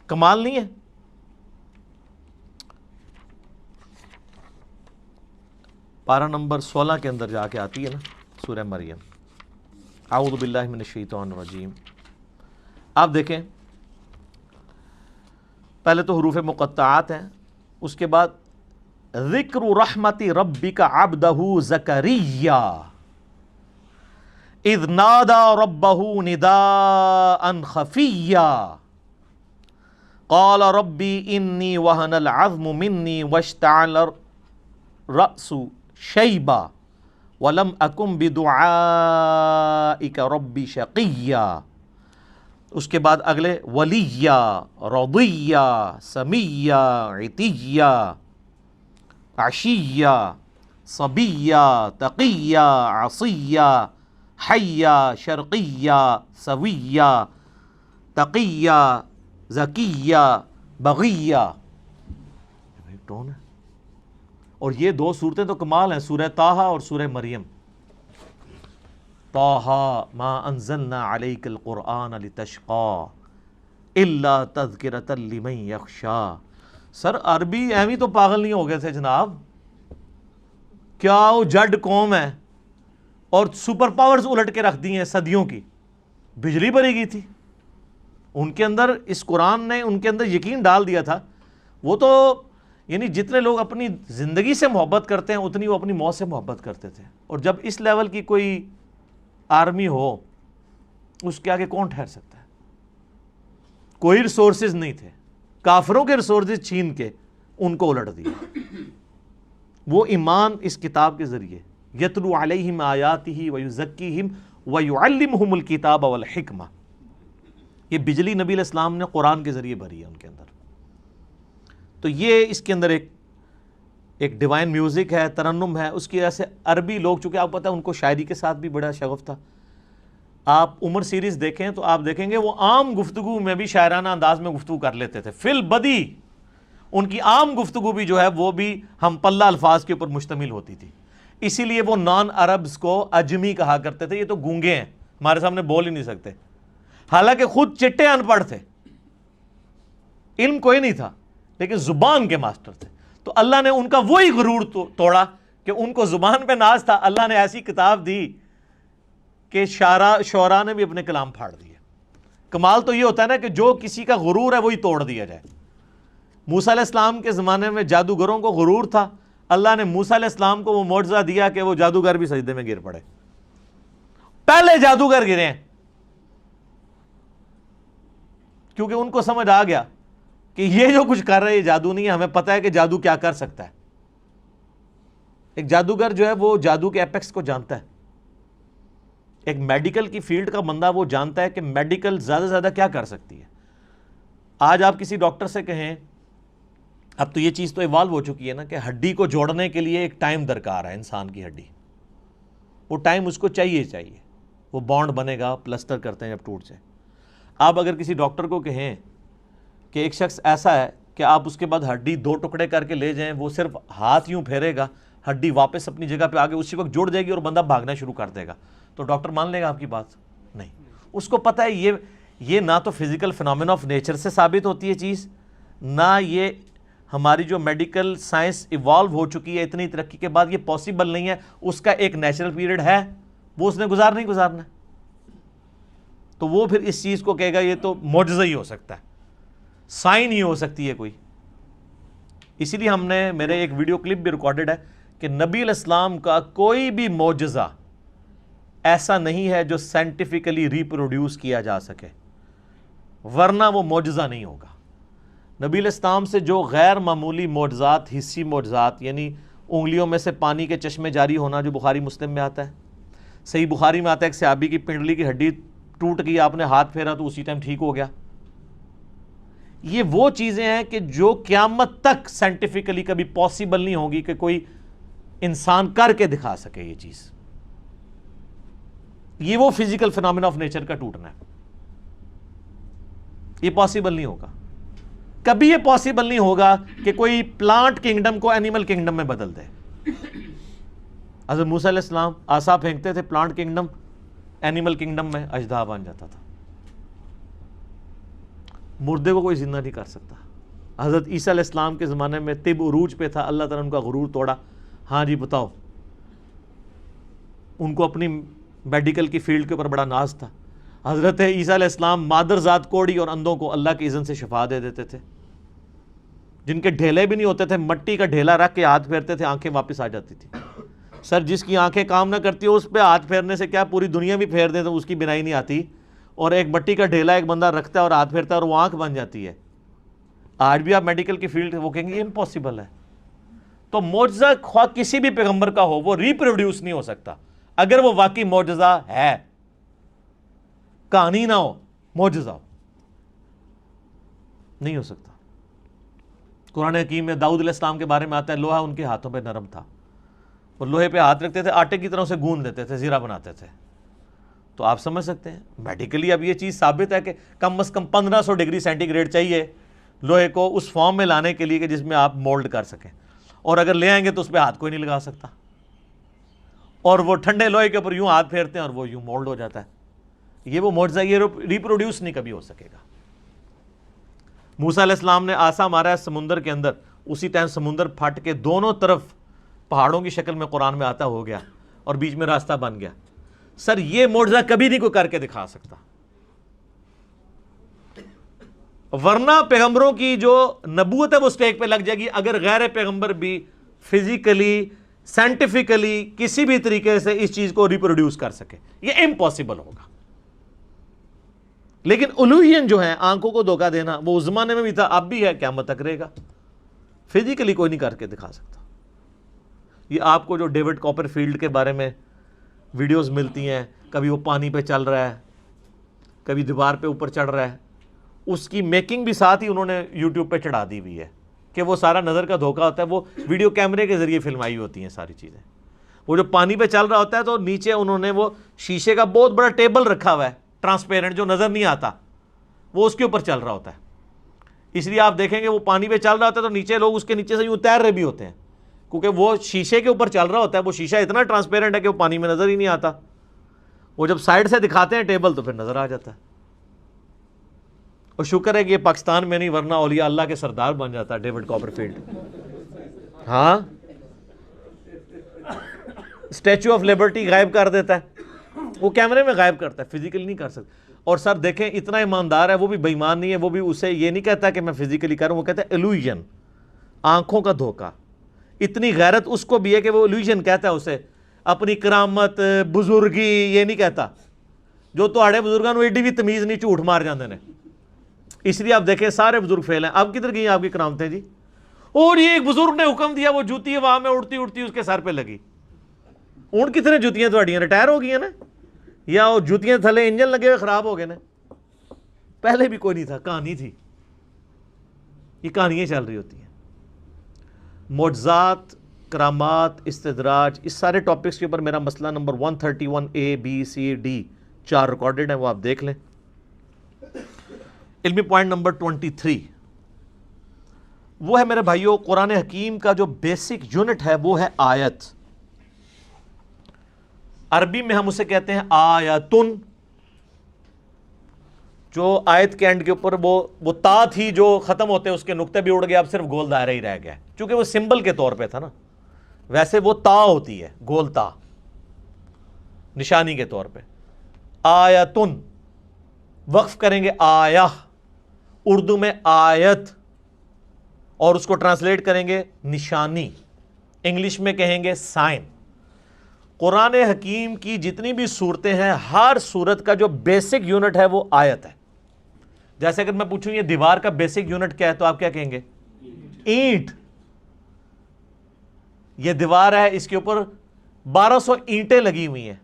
کمال نہیں ہے؟ پارہ نمبر 16 کے اندر جا کے آتی ہے نا سورہ مریم. اعوذ باللہ من الشیطان الرجیم. آپ دیکھیں پہلے تو حروف مقطعات ہیں، اس کے بعد ذکر رحمت ربک عبدہ زکریا اذ نادى ربه نداء خفيا قال ربي إني وهن العظم مني واشتعل الرأس شيبا ولم أكن بدعائك ربي شقيا. اس کے بعد اگلے ولیا رضیا سمیا عتیا عشیا صبیا تقیا عصیا حیا شرقیا سویا تقیا زکیہ بغیہ. ٹون ہے. اور یہ دو صورتیں تو کمال ہیں، سورہ طٰہٰ اور سورہ مریم. طٰہٰ ما انزلنا علیک القرآن لتشقى الا تذکرۃ لمن یخشی. سر عربی ایویں تو پاگل نہیں ہو گئے تھے جناب، کیا وہ جڈ قوم ہے اور سپر پاورز الٹ کے رکھ دی ہیں صدیوں کی. بجلی بری گئی تھی ان کے اندر، اس قرآن نے ان کے اندر یقین ڈال دیا تھا. وہ تو یعنی جتنے لوگ اپنی زندگی سے محبت کرتے ہیں اتنی وہ اپنی موت سے محبت کرتے تھے. اور جب اس لیول کی کوئی آرمی ہو اس کے آگے کون ٹھہر سکتا ہے؟ کوئی ریسورسز نہیں تھے، کافروں کے ریسورسز چھین کے ان کو الٹ دیا. وہ ایمان اس کتاب کے ذریعے یتلو علیہم آیاتہ ویزکیہم ویعلمہم الکتاب والحکمہ. یہ بجلی نبی علیہ السلام نے قرآن کے ذریعے بھری ہے ان کے اندر. تو یہ اس کے اندر ایک ڈیوائن میوزک ہے، ترنم ہے. اس کی وجہ سے عربی لوگ، چونکہ آپ پتہ ہے ان کو شاعری کے ساتھ بھی بڑا شغف تھا. آپ عمر سیریز دیکھیں تو آپ دیکھیں گے وہ عام گفتگو میں بھی شاعرانہ انداز میں گفتگو کر لیتے تھے. فی البدی ان کی عام گفتگو بھی جو ہے وہ بھی ہم پلہ الفاظ کے اوپر مشتمل ہوتی تھی. اسی لیے وہ نان عربز کو اجمی کہا کرتے تھے. یہ تو گونگے ہیں، ہمارے سامنے بول ہی نہیں سکتے، حالانکہ خود چٹے ان پڑھ تھے، علم کوئی نہیں تھا لیکن زبان کے ماسٹر تھے. تو اللہ نے ان کا وہی غرور توڑا کہ ان کو زبان پہ ناز تھا. اللہ نے ایسی کتاب دی کہ شعراء نے بھی اپنے کلام پھاڑ دیے. کمال تو یہ ہوتا ہے نا کہ جو کسی کا غرور ہے وہی توڑ دیا جائے. موسیٰ علیہ السلام کے زمانے میں جادوگروں کو غرور تھا، اللہ نے موسیٰ علیہ السلام کو وہ معجزہ دیا کہ وہ جادوگر بھی سجدے میں گر پڑے. پہلے جادوگر گرے ہیں کیونکہ ان کو سمجھ آ گیا کہ یہ جو کچھ کر رہے ہیں جادو نہیں ہے، ہمیں پتہ ہے کہ جادو کیا کر سکتا ہے. ایک جادوگر جو ہے وہ جادو کے ایپیکس کو جانتا ہے. ایک میڈیکل کی فیلڈ کا بندہ وہ جانتا ہے کہ میڈیکل زیادہ سے زیادہ کیا کر سکتی ہے. آج آپ کسی ڈاکٹر سے کہیں، اب تو یہ چیز تو ایوالو ہو چکی ہے نا کہ ہڈی کو جوڑنے کے لیے ایک ٹائم درکار ہے. انسان کی ہڈی، وہ ٹائم اس کو چاہیے، وہ بانڈ بنے گا، پلسٹر کرتے ہیں جب ٹوٹ جائے. آپ اگر کسی ڈاکٹر کو کہیں کہ ایک شخص ایسا ہے کہ آپ اس کے بعد ہڈی 2 ٹکڑے کر کے لے جائیں, وہ صرف ہاتھ یوں پھیرے گا, ہڈی واپس اپنی جگہ پہ آگے اسی وقت جڑ جائے گی اور بندہ بھاگنا شروع کر دے گا, تو ڈاکٹر مان لے گا آپ کی بات؟ نہیں. اس کو پتہ ہے یہ نہ تو فزیکل فنامنا آف نیچر سے ثابت ہوتی ہے چیز, نہ یہ ہماری جو میڈیکل سائنس ایوالو ہو چکی ہے اتنی ترقی کے بعد, یہ پاسبل نہیں ہے. اس کا ایک نیچرل پیریڈ ہے, وہ اس نے گزارنا ہے. تو وہ پھر اس چیز کو کہے گا یہ تو معجزہ ہی ہو سکتا ہے, سائن ہی ہو سکتی ہے کوئی. اسی لیے ہم نے, میرے ایک ویڈیو کلپ بھی ریکارڈڈ ہے کہ نبی علیہ السلام کا کوئی بھی معجزہ ایسا نہیں ہے جو سائنٹیفکلی ریپروڈیوس کیا جا سکے, ورنہ وہ معجزہ نہیں ہوگا. نبی علیہ السلام سے جو غیر معمولی معجزات, حسی معجزات, یعنی انگلیوں میں سے پانی کے چشمے جاری ہونا جو بخاری مسلم میں آتا ہے, صحیح بخاری میں آتا ہے ایک صحابی کی پنڈلی کی ہڈی ٹوٹ گئی, آپ نے ہاتھ پھیرا تو اسی ٹائم ٹھیک ہو گیا. یہ وہ چیزیں ہیں کہ جو قیامت تک سائنٹیفکلی کبھی پاسبل نہیں ہوگی کہ کوئی انسان کر کے دکھا سکے. یہ چیز, یہ وہ فزیکل فنامنا آف نیچر کا ٹوٹنا ہے, یہ پاسبل نہیں ہوگا. کبھی یہ پاسبل نہیں ہوگا کہ کوئی پلانٹ کنگڈم کو اینیمل کنگڈم میں بدل دے. حضرت موسیٰ علیہ السلام عصا پھینکتے تھے, پلانٹ کنگڈم اینیمل کنگڈم میں اژدہا بن جاتا تھا. مردے کو کوئی زندہ نہیں کر سکتا. حضرت عیسیٰ علیہ السلام کے زمانے میں طب عروج پہ تھا, اللہ تعالیٰ نے ان کا غرور توڑا. ہاں جی بتاؤ, ان کو اپنی میڈیکل کی فیلڈ کے اوپر بڑا ناز تھا. حضرت عیسیٰ علیہ السلام مادر ذات کوڑی اور اندھوں کو اللہ کی اذن سے شفا دے دیتے تھے. جن کے ڈھیلے بھی نہیں ہوتے تھے, مٹی کا ڈھیلا رکھ کے ہاتھ پھیرتے تھے, آنکھیں واپس آ جاتی تھی. سر جس کی آنکھیں کام نہ کرتی ہو اس پہ ہاتھ پھیرنے سے کیا پوری دنیا بھی پھیر دیں تو اس کی بینائی نہیں آتی, اور ایک مٹی کا ڈھیلا ایک بندہ رکھتا ہے اور ہاتھ پھیرتا ہے اور وہ آنکھ بن جاتی ہے. آج بھی آپ میڈیکل کی فیلڈ وہ کہیں گے یہ امپاسبل ہے. تو معجزہ خواہ کسی بھی پیغمبر کا ہو وہ ریپروڈیوس نہیں ہو سکتا اگر وہ واقعی معجزہ ہے, کہانی نہ ہو, معجزہ ہو, نہیں ہو سکتا. قرآن حکیم میں داؤد علیہ السلام کے بارے میں آتا ہے لوہا ان کے ہاتھوں پہ نرم تھا, اور لوہے پہ ہاتھ رکھتے تھے, آٹے کی طرح سے گوندھ دیتے تھے, زیرہ بناتے تھے. تو آپ سمجھ سکتے ہیں میڈیکلی اب یہ چیز ثابت ہے کہ کم از کم 1500 ڈگری سینٹی گریڈ چاہیے لوہے کو اس فارم میں لانے کے لیے کہ جس میں آپ مولڈ کر سکیں, اور اگر لے آئیں گے تو اس پہ ہاتھ کوئی نہیں لگا سکتا, اور وہ ٹھنڈے لوہے کے اوپر یوں ہاتھ پھیرتے ہیں اور وہ یوں مولڈ ہو جاتا ہے. یہ وہ معجزہ, یہ ریپروڈیوس نہیں کبھی ہو سکے گا. موسیٰ علیہ السلام نے عصا مارا ہے سمندر کے اندر, اسی ٹائم سمندر پھٹ کے دونوں طرف پہاڑوں کی شکل میں قرآن میں آتا ہو گیا اور بیچ میں راستہ بن گیا. سر یہ معجزہ کبھی نہیں کوئی کر کے دکھا سکتا, ورنہ پیغمبروں کی جو نبوت ہے وہ اسٹیک پہ لگ جائے گی اگر غیر پیغمبر بھی فزیکلی سائنٹیفکلی کسی بھی طریقے سے اس چیز کو ریپروڈیوس کر سکے. یہ امپاسبل ہوگا. لیکن الوہین جو ہے, آنکھوں کو دھوکہ دینا, وہ اس زمانے میں بھی تھا, اب بھی ہے, قیامت تک رہے گا. فزیکلی کوئی نہیں کر کے دکھا سکتا. یہ آپ کو جو ڈیوڈ کاپر فیلڈ کے بارے میں ویڈیوز ملتی ہیں, کبھی وہ پانی پہ چل رہا ہے, کبھی دیوار پہ اوپر چڑھ رہا ہے, اس کی میکنگ بھی ساتھ ہی انہوں نے یوٹیوب پہ چڑھا دی ہوئی ہے کہ وہ سارا نظر کا دھوکہ ہوتا ہے. وہ ویڈیو کیمرے کے ذریعے فلمائی ہوتی ہیں ساری چیزیں. وہ جو پانی پہ چل رہا ہوتا ہے تو نیچے انہوں نے وہ شیشے کا بہت بڑا ٹیبل رکھا ہوا ہے, ٹرانسپیرنٹ, جو نظر نہیں آتا, وہ اس کے اوپر چل رہا ہوتا ہے. اس لیے آپ دیکھیں گے وہ پانی پہ چل رہا ہوتا ہے تو نیچے لوگ اس کے نیچے سے یوں تیر رہے بھی ہوتے ہیں, کیونکہ وہ شیشے کے اوپر چل رہا ہوتا ہے. وہ شیشہ اتنا ٹرانسپیرنٹ ہے کہ وہ پانی میں نظر ہی نہیں آتا. وہ جب سائڈ سے دکھاتے ہیں ٹیبل تو پھر نظر آ جاتا ہے. اور شکر ہے کہ یہ پاکستان میں نہیں, ورنہ اولیاء اللہ کے سردار بن جاتا ہے ڈیوڈ کاپر فیلڈ. ہاں, اسٹیچو آف لبرٹی غائب کر دیتا ہے, وہ کیمرے میں غائب کرتا ہے, فزیکلی نہیں کر سکتا. اور سر دیکھیں اتنا ایماندار ہے, وہ بھی بے ایمان نہیں ہے, وہ بھی اسے یہ نہیں کہتا کہ میں فزیکلی کروں, وہ کہتا ہے ایلوژن, آنکھوں کا دھوکہ. اتنی غیرت اس کو بھی ہے کہ وہ ایلوژن کہتا ہے اسے, اپنی کرامت بزرگی یہ نہیں کہتا. جو تہاڑے بزرگاں نو ایڈی بھی تمیز نہیں, جھوٹ مار جاندے نے. اس لیے آپ دیکھیں سارے بزرگ فیل ہیں. اب کدھر گئی آپ کی کرامتیں جی؟ اور یہ ایک بزرگ نے حکم دیا, وہ جوتی وہاں میں اڑتی اڑتی اس کے سر پہ لگی. اون کتنے جوتیاں تھوڑیاں ریٹائر ہو گئی ہیں نا, یا وہ جوتیاں تھلے انجن لگے ہوئے خراب ہو گئے نا. پہلے بھی کوئی نہیں تھا, کہانی تھی. یہ کہانیاں چل رہی ہوتی ہیں. معجزات, کرامات, استدراج, اس سارے ٹاپکس کے اوپر میرا مسئلہ number 131A B C D 4 recorded ہیں, وہ آپ دیکھ لیں. علمی پوائنٹ نمبر 23, وہ ہے میرے بھائیوں قرآن حکیم کا جو بیسک یونٹ ہے وہ ہے آیت. عربی میں ہم اسے کہتے ہیں آیتن. جو آیت کے اینڈ کے اوپر وہ تا تھی جو ختم ہوتے اس کے نقطے بھی اڑ گئے, اب صرف گول دائرہ ہی رہ گیا, چونکہ وہ سمبل کے طور پہ تھا نا. ویسے وہ تا ہوتی ہے, گول تا, نشانی کے طور پہ. آیتن وقف کریں گے آیہ, اردو میں آیت, اور اس کو ٹرانسلیٹ کریں گے نشانی, انگلش میں کہیں گے سائن. قرآن حکیم کی جتنی بھی صورتیں ہیں, ہر صورت کا جو بیسک یونٹ ہے وہ آیت ہے. جیسے اگر میں پوچھوں یہ دیوار کا بیسک یونٹ کیا ہے تو آپ کیا کہیں گے؟ اینٹ. یہ دیوار ہے, اس کے اوپر 1200 اینٹیں لگی ہوئی ہیں,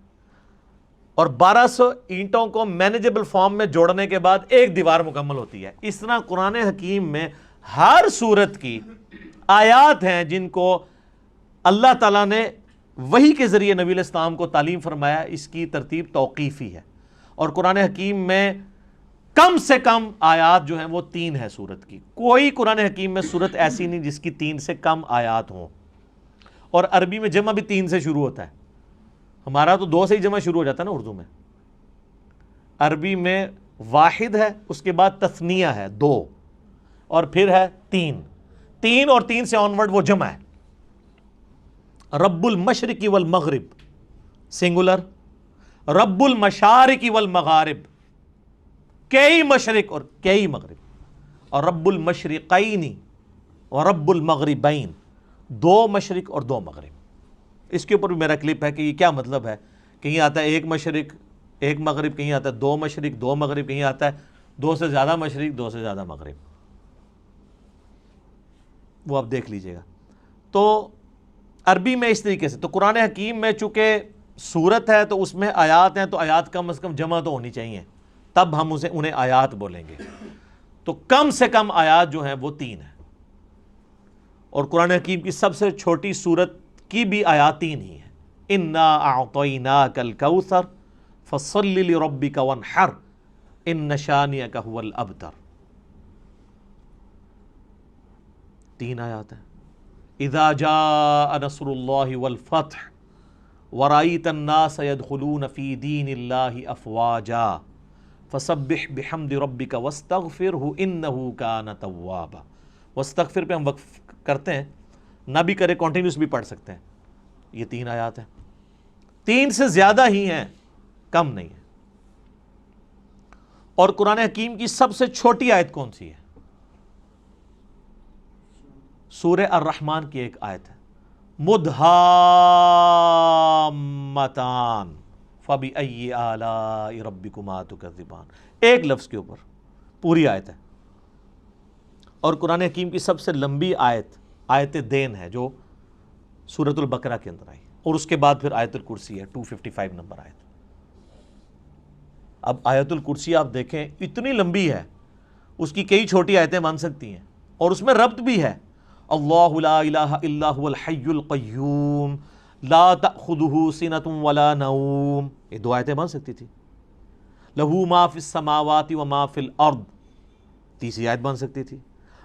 اور 1200 اینٹوں کو مینیجبل فارم میں جوڑنے کے بعد ایک دیوار مکمل ہوتی ہے. اس طرح قرآن حکیم میں ہر صورت کی آیات ہیں جن کو اللہ تعالیٰ نے وحی کے ذریعے نبی علیہ السلام کو تعلیم فرمایا. اس کی ترتیب توقیفی ہے, اور قرآن حکیم میں کم سے کم آیات جو ہیں وہ 3 ہے صورت کی. کوئی قرآن حکیم میں صورت ایسی نہیں جس کی 3 سے کم آیات ہوں. اور عربی میں جمع بھی 3 سے شروع ہوتا ہے. ہمارا تو 2 سے ہی جمع شروع ہو جاتا ہے نا اردو میں. عربی میں واحد ہے, اس کے بعد تثنیہ ہے 2, اور پھر ہے 3. 3 اور 3 سے آن ورڈ وہ جمع ہے. رب المشرق والمغرب سنگولر, رب المشارق والمغارب کئی مشرق اور کئی مغرب, اور رب المشرقین اور رب المغربین 2 مشرق اور 2 مغرب. اس کے اوپر بھی میرا کلپ ہے کہ یہ کیا مطلب ہے. کہیں آتا ہے 1 مشرق 1 مغرب, کہیں آتا ہے 2 مشرق 2 مغرب, کہیں آتا ہے 2 سے زیادہ مشرق 2 سے زیادہ مغرب. وہ آپ دیکھ لیجئے گا. تو عربی میں اس طریقے سے. تو قرآن حکیم میں چونکہ سورت ہے تو اس میں آیات ہیں, تو آیات کم از کم جمع تو ہونی چاہیے, تب ہم انہیں آیات بولیں گے. تو کم سے کم آیات جو ہیں وہ 3 ہیں, اور قرآن حکیم کی سب سے چھوٹی سورت کی بھی آیات 3 ہی ہیں. انا اعطیناک الکوثر فصل لربک وانحر ان شانئک هو الابتر. 3 آیات ہیں. اذا جاء نصر اللہ والفتح ورأیت الناس يدخلون فی دین اللہ افواجا فسبح بحمد ربک واستغفرہ انہ کان توابا. واستغفر پہ ہم وقف کرتے ہیں, نہ بھی کرے کنٹینیوس بھی پڑھ سکتے ہیں. یہ 3 آیات ہیں, 3 سے زیادہ ہی ہیں, کم نہیں ہے. اور قرآن حکیم کی سب سے چھوٹی آیت کون سی ہے؟ سورہ الرحمن کی ایک آیت ہے, مدھامتان فبأی آلاء ربکما تکذبان. ایک لفظ کے اوپر پوری آیت ہے. اور قرآن حکیم کی سب سے لمبی آیت دین ہے جو سورۃ البقرہ کے اندر آئی, اور اس کے بعد پھر آیت الکرسی ہے 255 نمبر آیت. اب آیت الکرسی آپ دیکھیں اتنی لمبی ہے, اس کی کئی چھوٹی آیتیں بن سکتی ہیں, اور اس میں ربط بھی ہے. اللہ لا الہ الا هو الحی القیوم لا تأخذہ سنۃ ولا نوم, یہ 2 آیتیں بن سکتی تھی. لہ ما فی السماوات وما فی الارض, تیسری آیت بن سکتی تھی.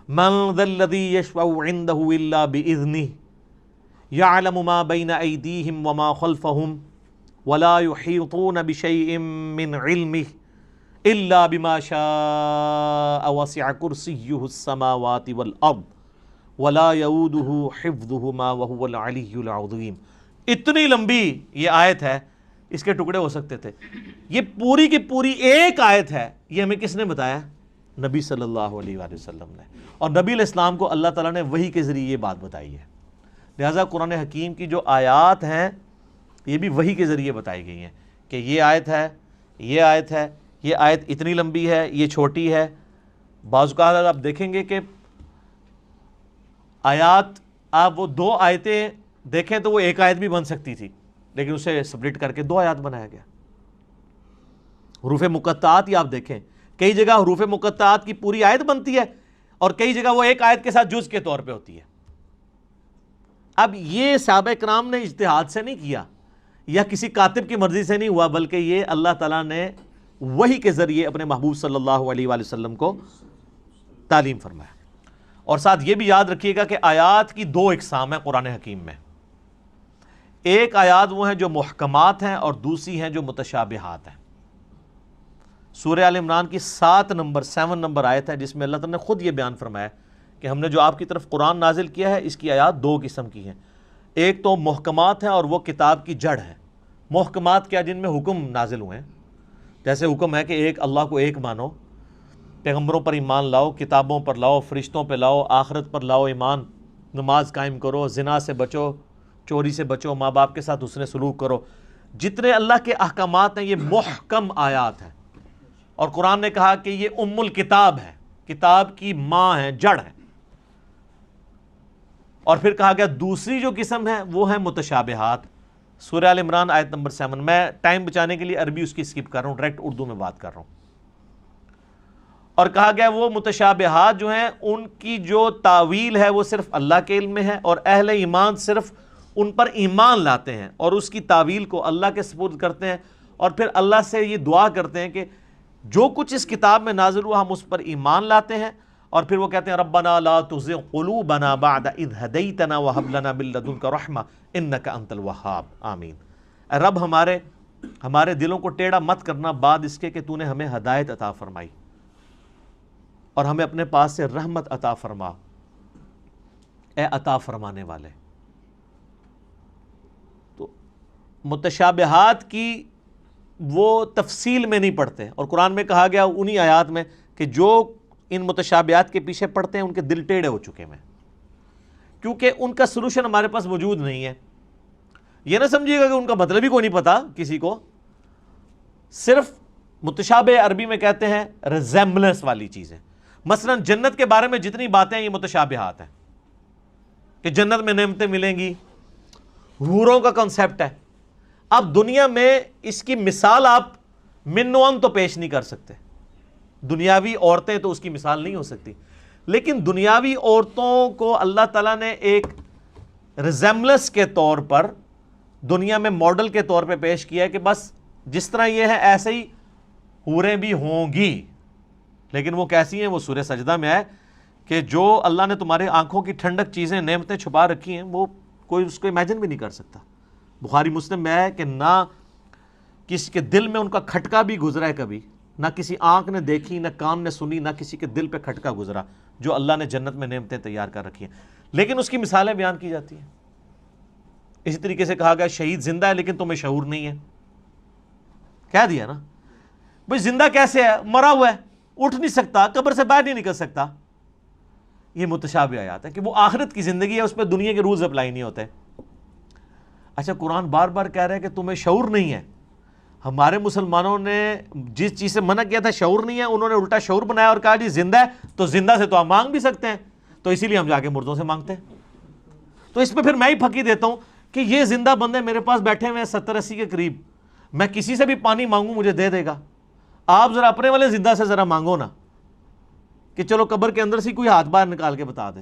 من ذا الذی یشفع عندہ الا باذنہ یعلم ما بین ایدیہم وما خلفہم ولا یحیطون بشیء من علمہ الا بما شاء وسع کرسیہ السماوات والارض ولا یؤودہ حفظہما وہو العلی العظیم. اتنی لمبی یہ آیت ہے, اس کے ٹکڑے ہو سکتے تھے. یہ پوری کی پوری ایک آیت ہے. یہ ہمیں کس نے بتایا؟ نبی صلی اللہ علیہ وآلہ وسلم نے. اور نبی علیہ السلام کو اللہ تعالیٰ نے وحی کے ذریعے یہ بات بتائی ہے. لہٰذا قرآن حکیم کی جو آیات ہیں یہ بھی وحی کے ذریعے بتائی گئی ہیں کہ یہ آیت ہے, یہ آیت ہے, یہ آیت اتنی لمبی ہے, یہ چھوٹی ہے. بعض اوقات آپ دیکھیں گے کہ آیات, آپ وہ 2 آیتیں دیکھیں تو وہ ایک آیت بھی بن سکتی تھی, لیکن اسے سپلٹ کر کے 2 آیات بنایا گیا. حروف مقطعات ہی آپ دیکھیں, کئی جگہ حروف مقطعات کی پوری آیت بنتی ہے, اور کئی جگہ وہ ایک آیت کے ساتھ جز کے طور پہ ہوتی ہے. اب یہ صحابہ کرام نے اجتہاد سے نہیں کیا, یا کسی کاتب کی مرضی سے نہیں ہوا, بلکہ یہ اللہ تعالیٰ نے وحی کے ذریعے اپنے محبوب صلی اللہ علیہ وآلہ وسلم کو تعلیم فرمایا. اور ساتھ یہ بھی یاد رکھیے گا کہ آیات کی دو اقسام ہیں قرآن حکیم میں. ایک آیات وہ ہیں جو محکمات ہیں اور دوسری ہیں جو متشابہات ہیں. سورہ آل عمران کی 7 نمبر آیت ہے جس میں اللہ تعالیٰ نے خود یہ بیان فرمایا کہ ہم نے جو آپ کی طرف قرآن نازل کیا ہے اس کی آیات دو قسم کی ہیں. ایک تو محکمات ہیں اور وہ کتاب کی جڑ ہے. محکمات کیا؟ جن میں حکم نازل ہوئے ہیں. جیسے حکم ہے کہ ایک اللہ کو ایک مانو، پیغمبروں پر ایمان لاؤ، کتابوں پر لاؤ، فرشتوں پہ لاؤ، آخرت پر لاؤ ایمان، نماز قائم کرو، زنا سے بچو، چوری سے بچو، ماں باپ کے ساتھ حسن سلوک کرو. جتنے اللہ کے احکامات ہیں یہ محکم آیات ہیں. اور قرآن نے کہا کہ یہ ام الکتاب ہے، کتاب کی ماں ہے، جڑ ہے. اور پھر کہا گیا دوسری جو قسم ہے وہ ہے متشابہات. سورہ آل عمران آیت نمبر 7. میں ٹائم بچانے کے لیے عربی اس کی سکپ کر رہا ہوں، ڈائریکٹ اردو میں بات کر رہا ہوں. اور کہا گیا وہ متشابہات جو ہیں ان کی جو تاویل ہے وہ صرف اللہ کے علم میں ہے، اور اہل ایمان صرف ان پر ایمان لاتے ہیں اور اس کی تاویل کو اللہ کے سپرد کرتے ہیں، اور پھر اللہ سے یہ دعا کرتے ہیں کہ جو کچھ اس کتاب میں نازل ہوا ہم اس پر ایمان لاتے ہیں. اور پھر وہ کہتے ہیں ربنا لا تزغ قلوبنا بعد اذ ہدیتنا وہب لنا من لدنک رحمہ انک انت الوہاب آمین. اے رب ہمارے دلوں کو ٹیڑھا مت کرنا بعد اس کے کہ تو نے ہمیں ہدایت عطا فرمائی، اور ہمیں اپنے پاس سے رحمت عطا فرما، اے عطا فرمانے والے. تو متشابہات کی وہ تفصیل میں نہیں پڑھتے، اور قرآن میں کہا گیا انہی آیات میں کہ جو ان متشابہات کے پیچھے پڑھتے ہیں ان کے دل ٹیڑھے ہو چکے ہیں، کیونکہ ان کا سلوشن ہمارے پاس موجود نہیں ہے. یہ نہ سمجھیے گا کہ ان کا مطلب ہی کوئی نہیں پتا کسی کو. صرف متشابہ عربی میں کہتے ہیں ریزیمبلنس والی چیزیں. مثلا جنت کے بارے میں جتنی باتیں ہیں یہ متشابہات ہیں کہ جنت میں نعمتیں ملیں گی، حوروں کا کنسیپٹ ہے. اب دنیا میں اس کی مثال آپ من و ان تو پیش نہیں کر سکتے، دنیاوی عورتیں تو اس کی مثال نہیں ہو سکتی، لیکن دنیاوی عورتوں کو اللہ تعالیٰ نے ایک ریزیمبلنس کے طور پر دنیا میں ماڈل کے طور پہ پیش کیا ہے کہ بس جس طرح یہ ہے ایسے ہی حوریں بھی ہوں گی. لیکن وہ کیسی ہیں؟ وہ سورہ سجدہ میں ہے کہ جو اللہ نے تمہارے آنکھوں کی ٹھنڈک چیزیں نعمتیں چھپا رکھی ہیں وہ کوئی اس کو امیجن بھی نہیں کر سکتا. بخاری مسلم میں ہے کہ نہ کسی کے دل میں ان کا کھٹکا بھی گزرا ہے کبھی، نہ کسی آنکھ نے دیکھی، نہ کان نے سنی، نہ کسی کے دل پہ کھٹکا گزرا جو اللہ نے جنت میں نعمتیں تیار کر رکھی ہیں، لیکن اس کی مثالیں بیان کی جاتی ہیں. اسی طریقے سے کہا گیا شہید زندہ ہے لیکن تمہیں شعور نہیں ہے. کہہ دیا نا بھئی زندہ کیسے ہے؟ مرا ہوا ہے، اٹھ نہیں سکتا، قبر سے باہر نہیں نکل سکتا. یہ متشابہ آیات ہے کہ وہ آخرت کی زندگی ہے، اس پہ دنیا کے رولز اپلائی نہیں ہوتے. اچھا قرآن بار بار کہہ رہا ہے کہ تمہیں شعور نہیں ہے. ہمارے مسلمانوں نے جس چیز سے منع کیا تھا شعور نہیں ہے، انہوں نے الٹا شعور بنایا اور کہا جی زندہ ہے تو زندہ سے تو ہم مانگ بھی سکتے ہیں، تو اسی لیے ہم جا کے مردوں سے مانگتے ہیں. تو اس پہ پھر میں ہی پھکی دیتا ہوں کہ یہ زندہ بندے میرے پاس بیٹھے ہوئے ہیں 70-80 کے قریب، میں کسی سے بھی پانی مانگوں مجھے دے دے گا. آپ ذرا اپنے والے زندہ سے ذرا مانگو نا کہ چلو قبر کے اندر سے کوئی ہاتھ باہر نکال کے بتا دے.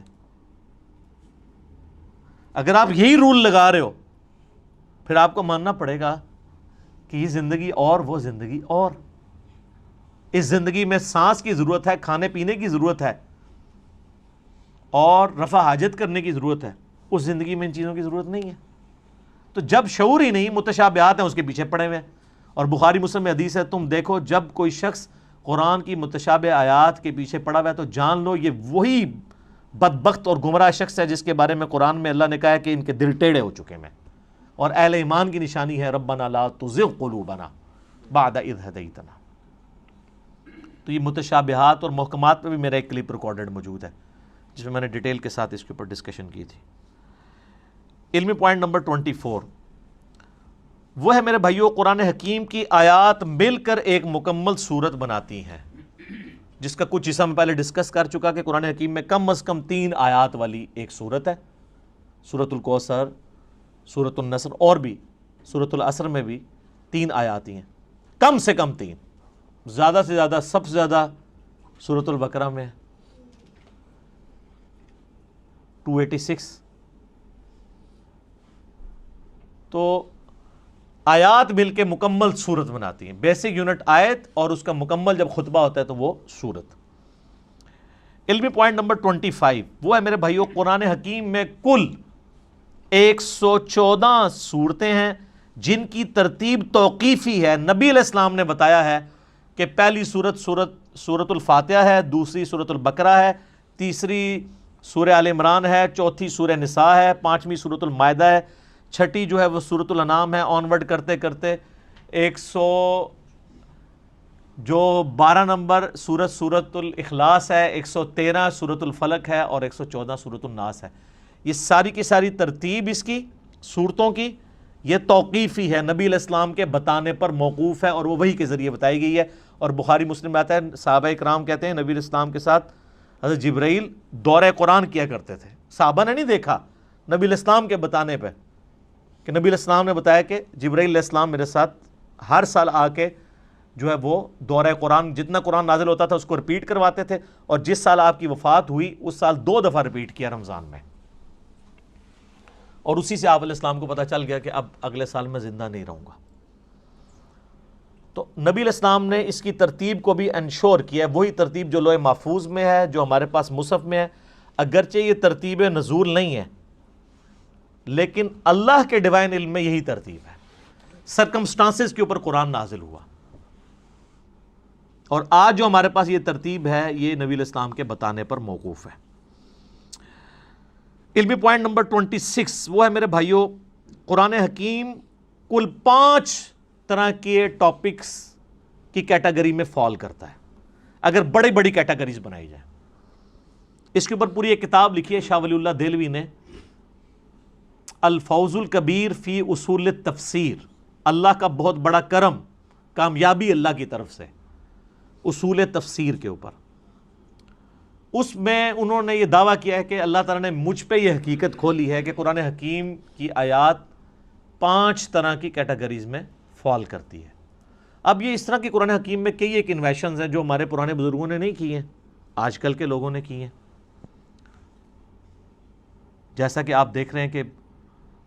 اگر آپ یہی رول لگا رہے ہو پھر آپ کو ماننا پڑے گا کہ یہ زندگی اور وہ زندگی اور. اس زندگی میں سانس کی ضرورت ہے، کھانے پینے کی ضرورت ہے اور رفع حاجت کرنے کی ضرورت ہے. اس زندگی میں ان چیزوں کی ضرورت نہیں ہے. تو جب شعور ہی نہیں، متشابہات ہیں اس کے پیچھے پڑے ہوئے ہیں. اور بخاری مسلم میں حدیث ہے، تم دیکھو جب کوئی شخص قرآن کی متشابہ آیات کے پیچھے پڑا ہوا ہے تو جان لو یہ وہی بدبخت اور گمراہ شخص ہے جس کے بارے میں قرآن میں اللہ نے کہا ہے کہ ان کے دل ٹیڑھے ہو چکے ہیں. اور اہل ایمان کی نشانی ہے ربنا لا تزغ قلوبنا بعد اذ ہدیتنا. تو یہ متشابہات اور محکمات پہ بھی میرا ایک کلپ ریکارڈڈ موجود ہے جس میں نے ڈیٹیل کے ساتھ اس کے اوپر ڈسکشن کی تھی. علمی پوائنٹ نمبر 24 وہ ہے میرے بھائیوں، قرآن حکیم کی آیات مل کر ایک مکمل صورت بناتی ہیں، جس کا کچھ حصہ میں پہلے ڈسکس کر چکا کہ قرآن حکیم میں کم از کم 3 آیات والی ایک صورت ہے. سورۃ الکوثر، سورۃ النصر اور بھی سورۃ العصر میں بھی 3 آیات ہی ہیں، کم سے کم 3. زیادہ سے زیادہ سب سے زیادہ سورۃ البقرہ میں 286. تو آیات مل کے مکمل صورت بناتی ہیں. بیسک یونٹ آیت اور اس کا مکمل جب خطبہ ہوتا ہے تو وہ صورت. علمی پوائنٹ نمبر 25 وہ ہے میرے بھائیو، قرآن حکیم میں کل 114 صورتیں ہیں جن کی ترتیب توقیفی ہے۔ نبی علیہ السلام نے بتایا ہے کہ پہلی سورۃ الفاتحہ ہے، دوسری سورۃ البقرہ ہے، تیسری سورہ آل عمران ہے، چوتھی سورہ نساء ہے، پانچویں سورۃ المائدہ ہے، چھٹی جو ہے وہ سورۃ الانعام ہے، آنورڈ کرتے کرتے 12 نمبر سورۃ الاخلاص ہے، 113 سورۃ الفلق ہے اور 114 سورۃ الناس ہے۔ یہ ساری کی ساری ترتیب اس کی صورتوں کی یہ توقیفی ہے، نبی علیہ السلام کے بتانے پر موقوف ہے اور وہ وحی کے ذریعے بتائی گئی ہے۔ اور بخاری مسلم میں آتا ہے، صحابہ اکرام کہتے ہیں نبی علیہ السلام کے ساتھ حضرت جبرائیل دورہ قرآن کیا کرتے تھے۔ صحابہ نے نہیں دیکھا، نبی علیہ السلام کے بتانے پہ کہ نبی علیہ السلام نے بتایا کہ جبرائیل علیہ السلام میرے ساتھ ہر سال آ کے جو ہے وہ دورہ قرآن، جتنا قرآن نازل ہوتا تھا اس کو رپیٹ کرواتے تھے، اور جس سال آپ کی وفات ہوئی اس سال 2 دفعہ رپیٹ کیا رمضان میں، اور اسی سے آپ علیہ السلام کو پتہ چل گیا کہ اب اگلے سال میں زندہ نہیں رہوں گا۔ تو نبی علیہ السلام نے اس کی ترتیب کو بھی انشور کیا ہے، وہی ترتیب جو لوح محفوظ میں ہے، جو ہمارے پاس مصحف میں ہے، اگرچہ یہ ترتیب نزول نہیں ہے لیکن اللہ کے ڈیوائن علم میں یہی ترتیب ہے، سرکمسٹانسز کے اوپر قرآن نازل ہوا، اور آج جو ہمارے پاس یہ ترتیب ہے یہ نبی علیہ السلام کے بتانے پر موقوف ہے۔ علمی پوائنٹ نمبر 26 وہ ہے میرے بھائیوں، قرآن حکیم کل 5 طرح کے ٹاپکس کی کیٹیگری میں فال کرتا ہے، اگر بڑی بڑی کیٹیگریز بنائی جائیں۔ اس کے اوپر پوری ایک کتاب لکھی ہے شاہ ولی اللہ دہلوی نے، الفوز الکبیر فی اصول التفسیر، اللہ کا بہت بڑا کرم، کامیابی اللہ کی طرف سے اصول تفسیر کے اوپر۔ اس میں انہوں نے یہ دعویٰ کیا ہے کہ اللہ تعالیٰ نے مجھ پہ یہ حقیقت کھولی ہے کہ قرآن حکیم کی آیات 5 طرح کی کیٹیگریز میں فال کرتی ہے۔ اب یہ اس طرح کی قرآن حکیم میں کئی ایک انویشنز ہیں جو ہمارے پرانے بزرگوں نے نہیں کی ہیں، آج کل کے لوگوں نے کی ہیں۔ جیسا کہ آپ دیکھ رہے ہیں کہ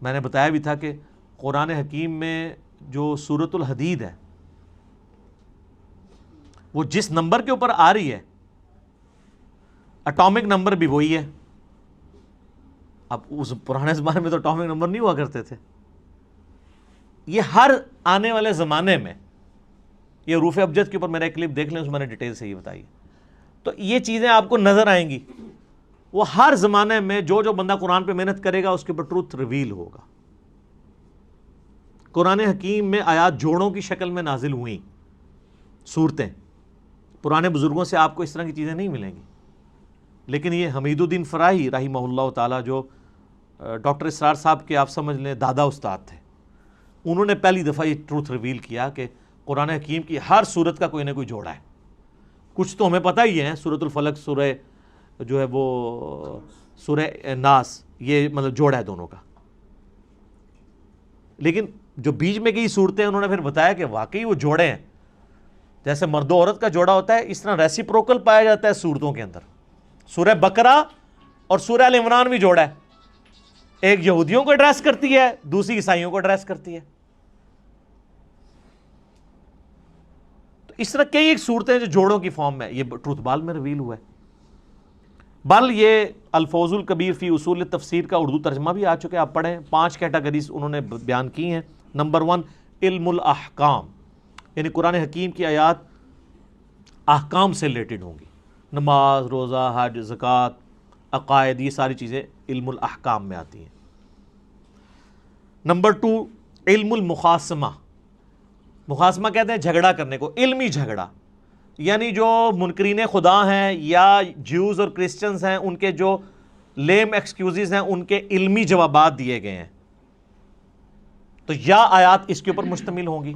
میں نے بتایا بھی تھا کہ قرآن حکیم میں جو سورۃ الحدید ہے وہ جس نمبر کے اوپر آ رہی ہے اٹامک نمبر بھی وہی ہے۔ اب اس پرانے زمانے میں تو اٹامک نمبر نہیں ہوا کرتے تھے، یہ ہر آنے والے زمانے میں، یہ حروف ابجد کے اوپر میرا ایک کلپ دیکھ لیں، اس میں نے ڈیٹیل سے یہ بتائی، تو یہ چیزیں آپ کو نظر آئیں گی۔ وہ ہر زمانے میں جو بندہ قرآن پہ محنت کرے گا اس کے اوپر ٹروتھ ریویل ہوگا۔ قرآن حکیم میں آیات جوڑوں کی شکل میں نازل ہوئیں صورتیں، پرانے بزرگوں سے آپ کو اس طرح کی چیزیں نہیں ملیں گی، لیکن یہ حمید الدین فراہی رحمہ اللہ تعالیٰ، جو ڈاکٹر اسرار صاحب کے آپ سمجھ لیں دادا استاد تھے، انہوں نے پہلی دفعہ یہ ٹروتھ ریویل کیا کہ قرآن حکیم کی ہر صورت کا کوئی نہ کوئی جوڑا ہے۔ کچھ تو ہمیں پتہ ہی ہے، سورۃ الفلق، سورہ جو ہے وہ سورہ ناس، یہ مطلب جوڑا ہے دونوں کا، لیکن جو بیچ میں کی صورتیں انہوں نے پھر بتایا کہ واقعی وہ جوڑے ہیں، جیسے مرد و عورت کا جوڑا ہوتا ہے اس طرح ریسیپروکل پایا جاتا ہے صورتوں کے اندر۔ سورہ بقرہ اور سورہ آل عمران بھی جوڑا ہے، ایک یہودیوں کو ایڈریس کرتی ہے، دوسری عیسائیوں کو ایڈریس کرتی ہے۔ تو اس طرح کئی ایک صورتیں جو جوڑوں کی فارم میں، یہ ٹروتھ بال میں ریویل ہوا ہے۔ بل یہ الفوز الکبیر فی اصول التفسیر کا اردو ترجمہ بھی آ چکے، آپ پڑھیں، 5 کیٹیگریز انہوں نے بیان کی ہیں۔ نمبر 1 علم الاحکام، یعنی قرآن حکیم کی آیات احکام سے ریلیٹڈ ہوں گی، نماز، روزہ، حج، زکوٰۃ، عقائد، یہ ساری چیزیں علم الاحکام میں آتی ہیں۔ نمبر 2 علم المخاصمہ، مخاصمہ کہتے ہیں جھگڑا کرنے کو، علمی جھگڑا، یعنی جو منکرین خدا ہیں یا جیوز اور کرسچنز ہیں، ان کے جو لیم ایکسکیوزز ہیں ان کے علمی جوابات دیے گئے ہیں، تو یا آیات اس کے اوپر مشتمل ہوں گی۔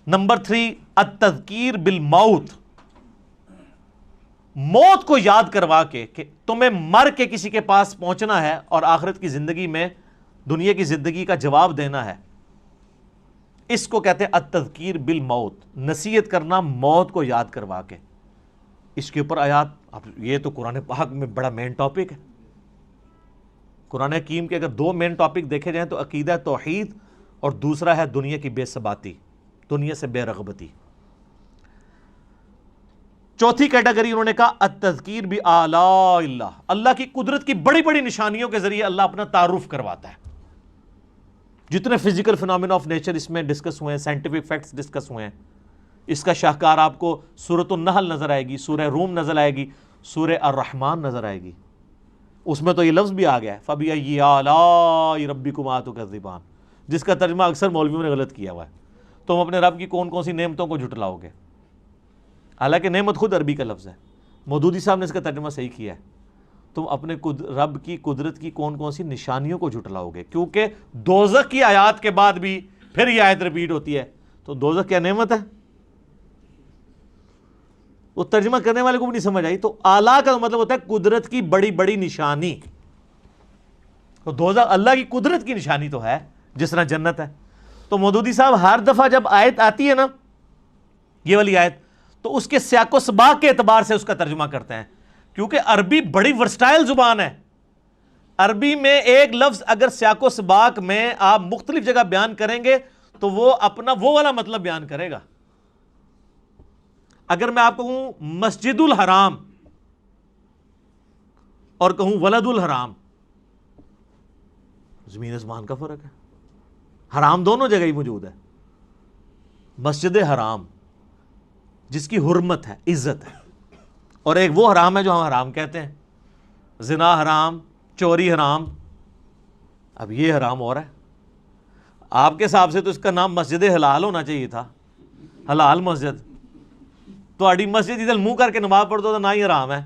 نمبر 3 التذکیر بالموت، موت کو یاد کروا کے کہ تمہیں مر کے کسی کے پاس پہنچنا ہے اور آخرت کی زندگی میں دنیا کی زندگی کا جواب دینا ہے، اس کو کہتے ہیں التذکیر بالموت، نصیحت کرنا موت کو یاد کروا کے۔ اس کے اوپر آیات، اب یہ تو قرآن پاک میں بڑا مین ٹاپک ہے۔ قرآن حکیم کے اگر 2 مین ٹاپک دیکھے جائیں تو عقیدہ توحید اور دوسرا ہے دنیا کی بے ثباتی، دنیا سے بے رغبتی۔ چوتھی کیٹیگری انہوں نے کہا التذکیر بآلاء اللہ، اللہ کی قدرت کی بڑی بڑی نشانیوں کے ذریعے اللہ اپنا تعارف کرواتا ہے. جتنے فزیکل فینومینا آف نیچر اس میں ڈسکس ہوئے ہیں، سائنٹیفک فیکٹس ڈسکس ہوئے ہیں، اس کا شاہکار آپ کو سورۃ النحل نظر آئے گی، سورہ روم نظر آئے گی، سورہ الرحمن نظر آئے گی. اس میں تو یہ لفظ بھی آ گیا ہے فَبِأَيِّ آلَاءِ رَبِّكُمَا تُكَذِّبَانِ، جس کا ترجمہ اکثر مولویوں نے غلط کیا ہوا ہے. تم اپنے رب کی کون کون سی نعمتوں کو جھٹلاؤ گے؟ حالانکہ نعمت خود عربی کا لفظ ہے. مودودی صاحب نے اس کا ترجمہ صحیح کیا ہے، تم اپنے رب کی قدرت کی کون کون سی نشانیوں کو جھٹلاؤ گے، کیونکہ دوزخ کی آیات کے بعد بھی پھر یہ آیت ریپیٹ ہوتی ہے. تو دوزخ کیا نعمت ہے؟ وہ ترجمہ کرنے والے کو بھی نہیں سمجھ آئی. تو اعلیٰ کا مطلب ہوتا ہے قدرت کی بڑی بڑی نشانی. تو دوزخ اللہ کی قدرت کی نشانی تو ہے، جس طرح جنت ہے. تو مودودی صاحب ہر دفعہ جب آیت آتی ہے نا، یہ والی آیت، تو اس کے سیاق و سباق کے اعتبار سے اس کا ترجمہ کرتے ہیں، کیونکہ عربی بڑی ورسٹائل زبان ہے. عربی میں ایک لفظ اگر سیاق و سباق میں آپ مختلف جگہ بیان کریں گے تو وہ اپنا وہ والا مطلب بیان کرے گا. اگر میں آپ کو کہوں مسجد الحرام اور کہوں ولد الحرام، زمین آسمان کا فرق ہے. حرام دونوں جگہ ہی موجود ہے. مسجد حرام جس کی حرمت ہے، عزت ہے، اور ایک وہ حرام ہے جو ہم حرام کہتے ہیں، زنا حرام، چوری حرام. اب یہ حرام ہو رہا ہے. آپ کے حساب سے تو اس کا نام مسجد حلال ہونا چاہیے تھا، حلال مسجد. تو اڈی مسجد ادھر منہ کر کے نماز پڑھ دو تو نہ ہی حرام ہے،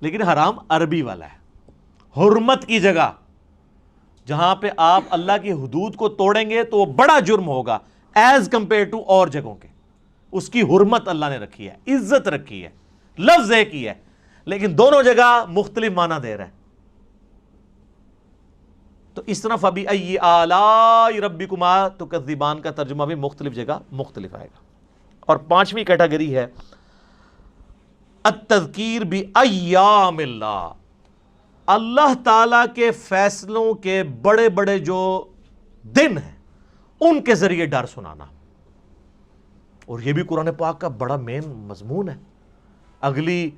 لیکن حرام عربی والا ہے. حرمت کی جگہ جہاں پہ آپ اللہ کی حدود کو توڑیں گے تو وہ بڑا جرم ہوگا ایز کمپیئر ٹو اور جگہوں کے. اس کی حرمت اللہ نے رکھی ہے، عزت رکھی ہے، لفظ ایک ہی ہے، لیکن دونوں جگہ مختلف معنی دے رہا ہے. تو اس طرح فَبِأَيِّ آلَاءِ رَبِّكُمَا تُكَذِّبَانِ کا ترجمہ بھی مختلف جگہ مختلف آئے گا. اور پانچویں کیٹیگری ہے التذکیر بأیام اللہ، اللہ تعالی کے فیصلوں کے بڑے بڑے جو دن ہیں ان کے ذریعے ڈر سنانا. اور یہ بھی قرآن پاک کا بڑا مین مضمون ہے. اگلی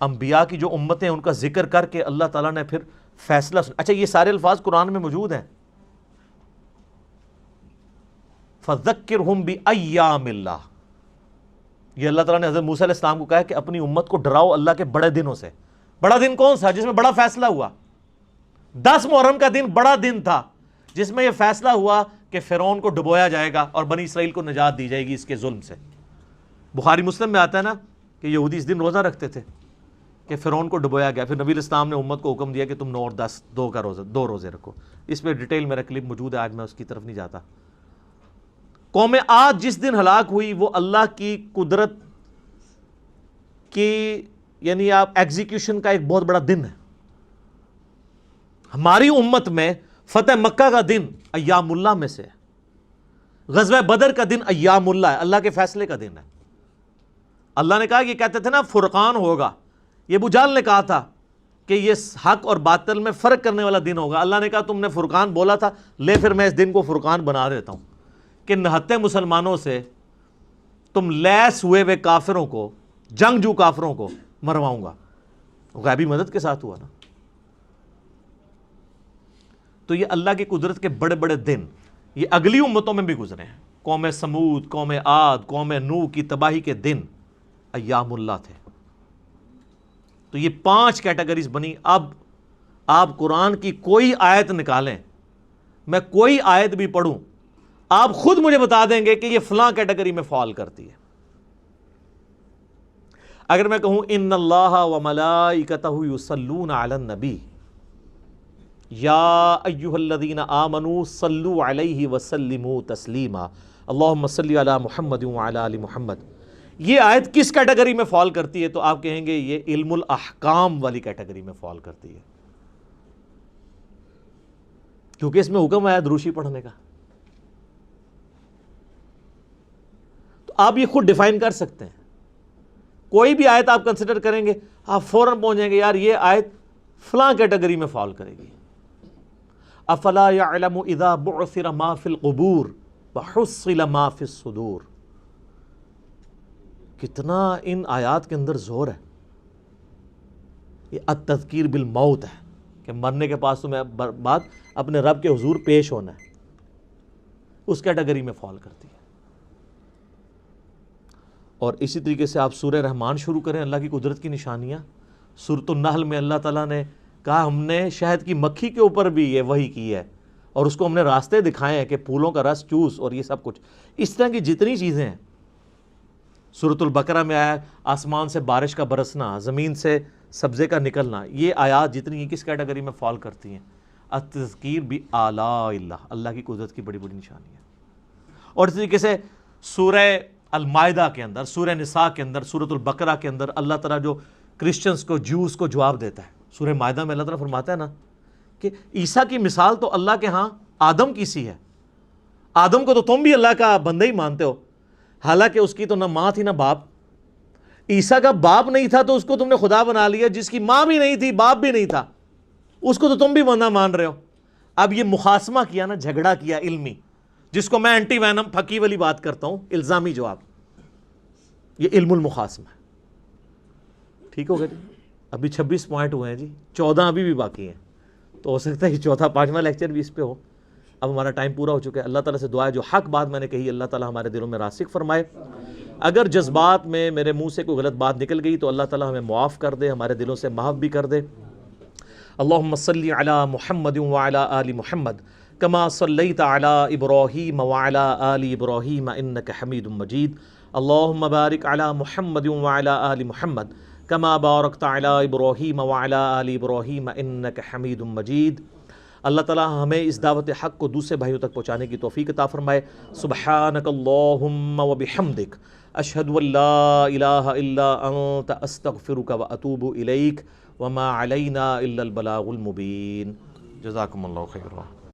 انبیاء کی جو امتیں ان کا ذکر کر کے اللہ تعالیٰ نے پھر فیصلہ اچھا یہ سارے الفاظ قرآن میں موجود ہیں. فَذَكِّرْهُمْ بِأَيَّامِ اللَّهِ، یہ اللہ تعالیٰ نے حضرت موسیٰ علیہ السلام کو کہا کہ اپنی امت کو ڈراؤ اللہ کے بڑے دنوں سے. بڑا دن کون سا؟ جس میں بڑا فیصلہ ہوا. 10 محرم کا دن بڑا دن تھا جس میں یہ فیصلہ ہوا کہ فرعون کو ڈبویا جائے گا اور بنی اسرائیل کو نجات دی جائے گی اس کے ظلم سے. بخاری مسلم میں آتا ہے نا کہ یہودی اس دن روزہ رکھتے تھے کہ فرعون کو ڈبویا گیا. پھر نبی علیہ السلام نے امت کو حکم دیا کہ تم 9 اور 10 دو روزے رکھو. اس پہ ڈیٹیل میرا کلپ موجود ہے، آج میں اس کی طرف نہیں جاتا. قوم عاد جس دن ہلاک ہوئی وہ اللہ کی قدرت کی یعنی آپ ایگزیکیوشن کا ایک بہت بڑا دن ہے. ہماری امت میں فتح مکہ کا دن ایام اللہ میں سے ہے. غزوہ بدر کا دن ایام اللہ ہے، اللہ کے فیصلے کا دن ہے. اللہ نے کہا یہ کہتے تھے نا فرقان ہوگا، یہ ابو جہل نے کہا تھا کہ یہ حق اور باطل میں فرق کرنے والا دن ہوگا. اللہ نے کہا تم نے فرقان بولا تھا، لے پھر میں اس دن کو فرقان بنا دیتا ہوں کہ نہتے مسلمانوں سے تم لیس ہوئے ہوئے کافروں کو، جنگجو کافروں کو مرواؤں گا. غیبی مدد کے ساتھ ہوا نا. تو یہ اللہ کی قدرت کے بڑے بڑے دن یہ اگلی امتوں میں بھی گزرے ہیں. قوم سمود، قوم عاد، قوم نوح کی تباہی کے دن ایام اللہ تھے. تو یہ 5 کیٹیگریز بنی. اب آپ قرآن کی کوئی آیت نکالیں، میں کوئی آیت بھی پڑھوں، آپ خود مجھے بتا دیں گے کہ یہ فلاں کیٹیگری میں فال کرتی ہے. اگر میں کہوں ان اللہ وملائکتہ یصلون علی النبی یا ایھا الذین آمنوا صلوا علیہ وسلموا تسلیما اللہم صلی علی محمد وعلی آل محمد. یہ آیت کس کیٹیگری میں فال کرتی ہے؟ تو آپ کہیں گے یہ علم الاحکام والی کیٹیگری میں فال کرتی ہے، کیونکہ اس میں حکم ہے دروشی پڑھنے کا. تو آپ یہ خود ڈیفائن کر سکتے ہیں. کوئی بھی آیت آپ کنسیڈر کریں گے آپ فوراً پہنچ جائیں گے یار یہ آیت فلاں کیٹیگری میں فال کرے گی. افلا يعلم اذا بعثر ما في القبور وحصل ما في الصدور. کتنا ان آیات کے اندر زور ہے. یہ التذکیر بالموت ہے کہ مرنے کے پاس تمہیں بعد اپنے رب کے حضور پیش ہونا ہے. اس کیٹیگری میں فال کرتی ہے. اور اسی طریقے سے آپ سورہ رحمان شروع کریں, اللہ کی قدرت کی نشانیاں. سورۃ النحل میں اللہ تعالیٰ نے کہا ہم نے شہد کی مکھی کے اوپر بھی یہ وحی کی ہے اور اس کو ہم نے راستے دکھائے ہیں کہ پھولوں کا رس چوس اور یہ سب کچھ. اس طرح کی جتنی چیزیں ہیں. سورۃ البقرہ میں آیا آسمان سے بارش کا برسنا, زمین سے سبزے کا نکلنا. یہ آیات جتنی ہیں کس کیٹیگری میں فال کرتی ہیں؟ التذکیر بآلاء اللہ, اللہ کی قدرت کی بڑی بڑی نشانی ہے. اور اس طریقے سے سورہ المائدہ کے اندر, سورہ نساء کے اندر, سورۃ البقرہ کے اندر اللہ تعالیٰ جو کرسچنز کو, جوز کو جواب دیتا ہے. سورہ مائدہ میں اللہ تعالیٰ فرماتا ہے نا کہ عیسیٰ کی مثال تو اللہ کے ہاں آدم کی سی ہے. آدم کو تو تم بھی اللہ کا بندہ ہی مانتے ہو, حالانکہ اس کی تو نہ ماں تھی نہ باپ. عیسیٰ کا باپ نہیں تھا تو اس کو تم نے خدا بنا لیا. جس کی ماں بھی نہیں تھی باپ بھی نہیں تھا اس کو تو تم بھی بندہ مان رہے ہو. اب یہ مخاصمہ کیا نا, جھگڑا کیا علمی, جس کو میں اینٹی وینم پھکی والی بات کرتا ہوں, الزامی جواب. یہ علم المخاصمہ ہے. ٹھیک ہو گیا جی. ابھی 26 پوائنٹ ہوئے ہیں جی, 14 ابھی بھی باقی ہیں. تو ہو سکتا ہے کہ چوتھا 5واں لیکچر بھی اس پہ ہو. اب ہمارا ٹائم پورا ہو چکا ہے. اللہ تعالیٰ سے دعا ہے جو حق بات میں نے کہی اللہ تعالیٰ ہمارے دلوں میں راسخ فرمائے. اگر جذبات میں میرے منہ سے کوئی غلط بات نکل گئی تو اللہ تعالیٰ ہمیں معاف کر دے, ہمارے دلوں سے محو بھی کر دے. اللہم صلی علی محمد وعلی آل محمد کما صلیت علی ابراہیم وعلی آل ابراہیم انک حمید مجید. اللہم بارک علی محمد وعلی آل محمد کما بارکت علی ابراہیم وعلی آل ابراہیم انک حمید مجید. اللہ تعالیٰ ہمیں اس دعوت حق کو دوسرے بھائیوں تک پہنچانے کی توفیق عطا فرمائے. سبحانک اللہم وبحمدک اشہد ان لا الہ الا انت استغفرک واتوب الیک وما علینا الا البلاغ المبین. جزاکم اللہ خیرا.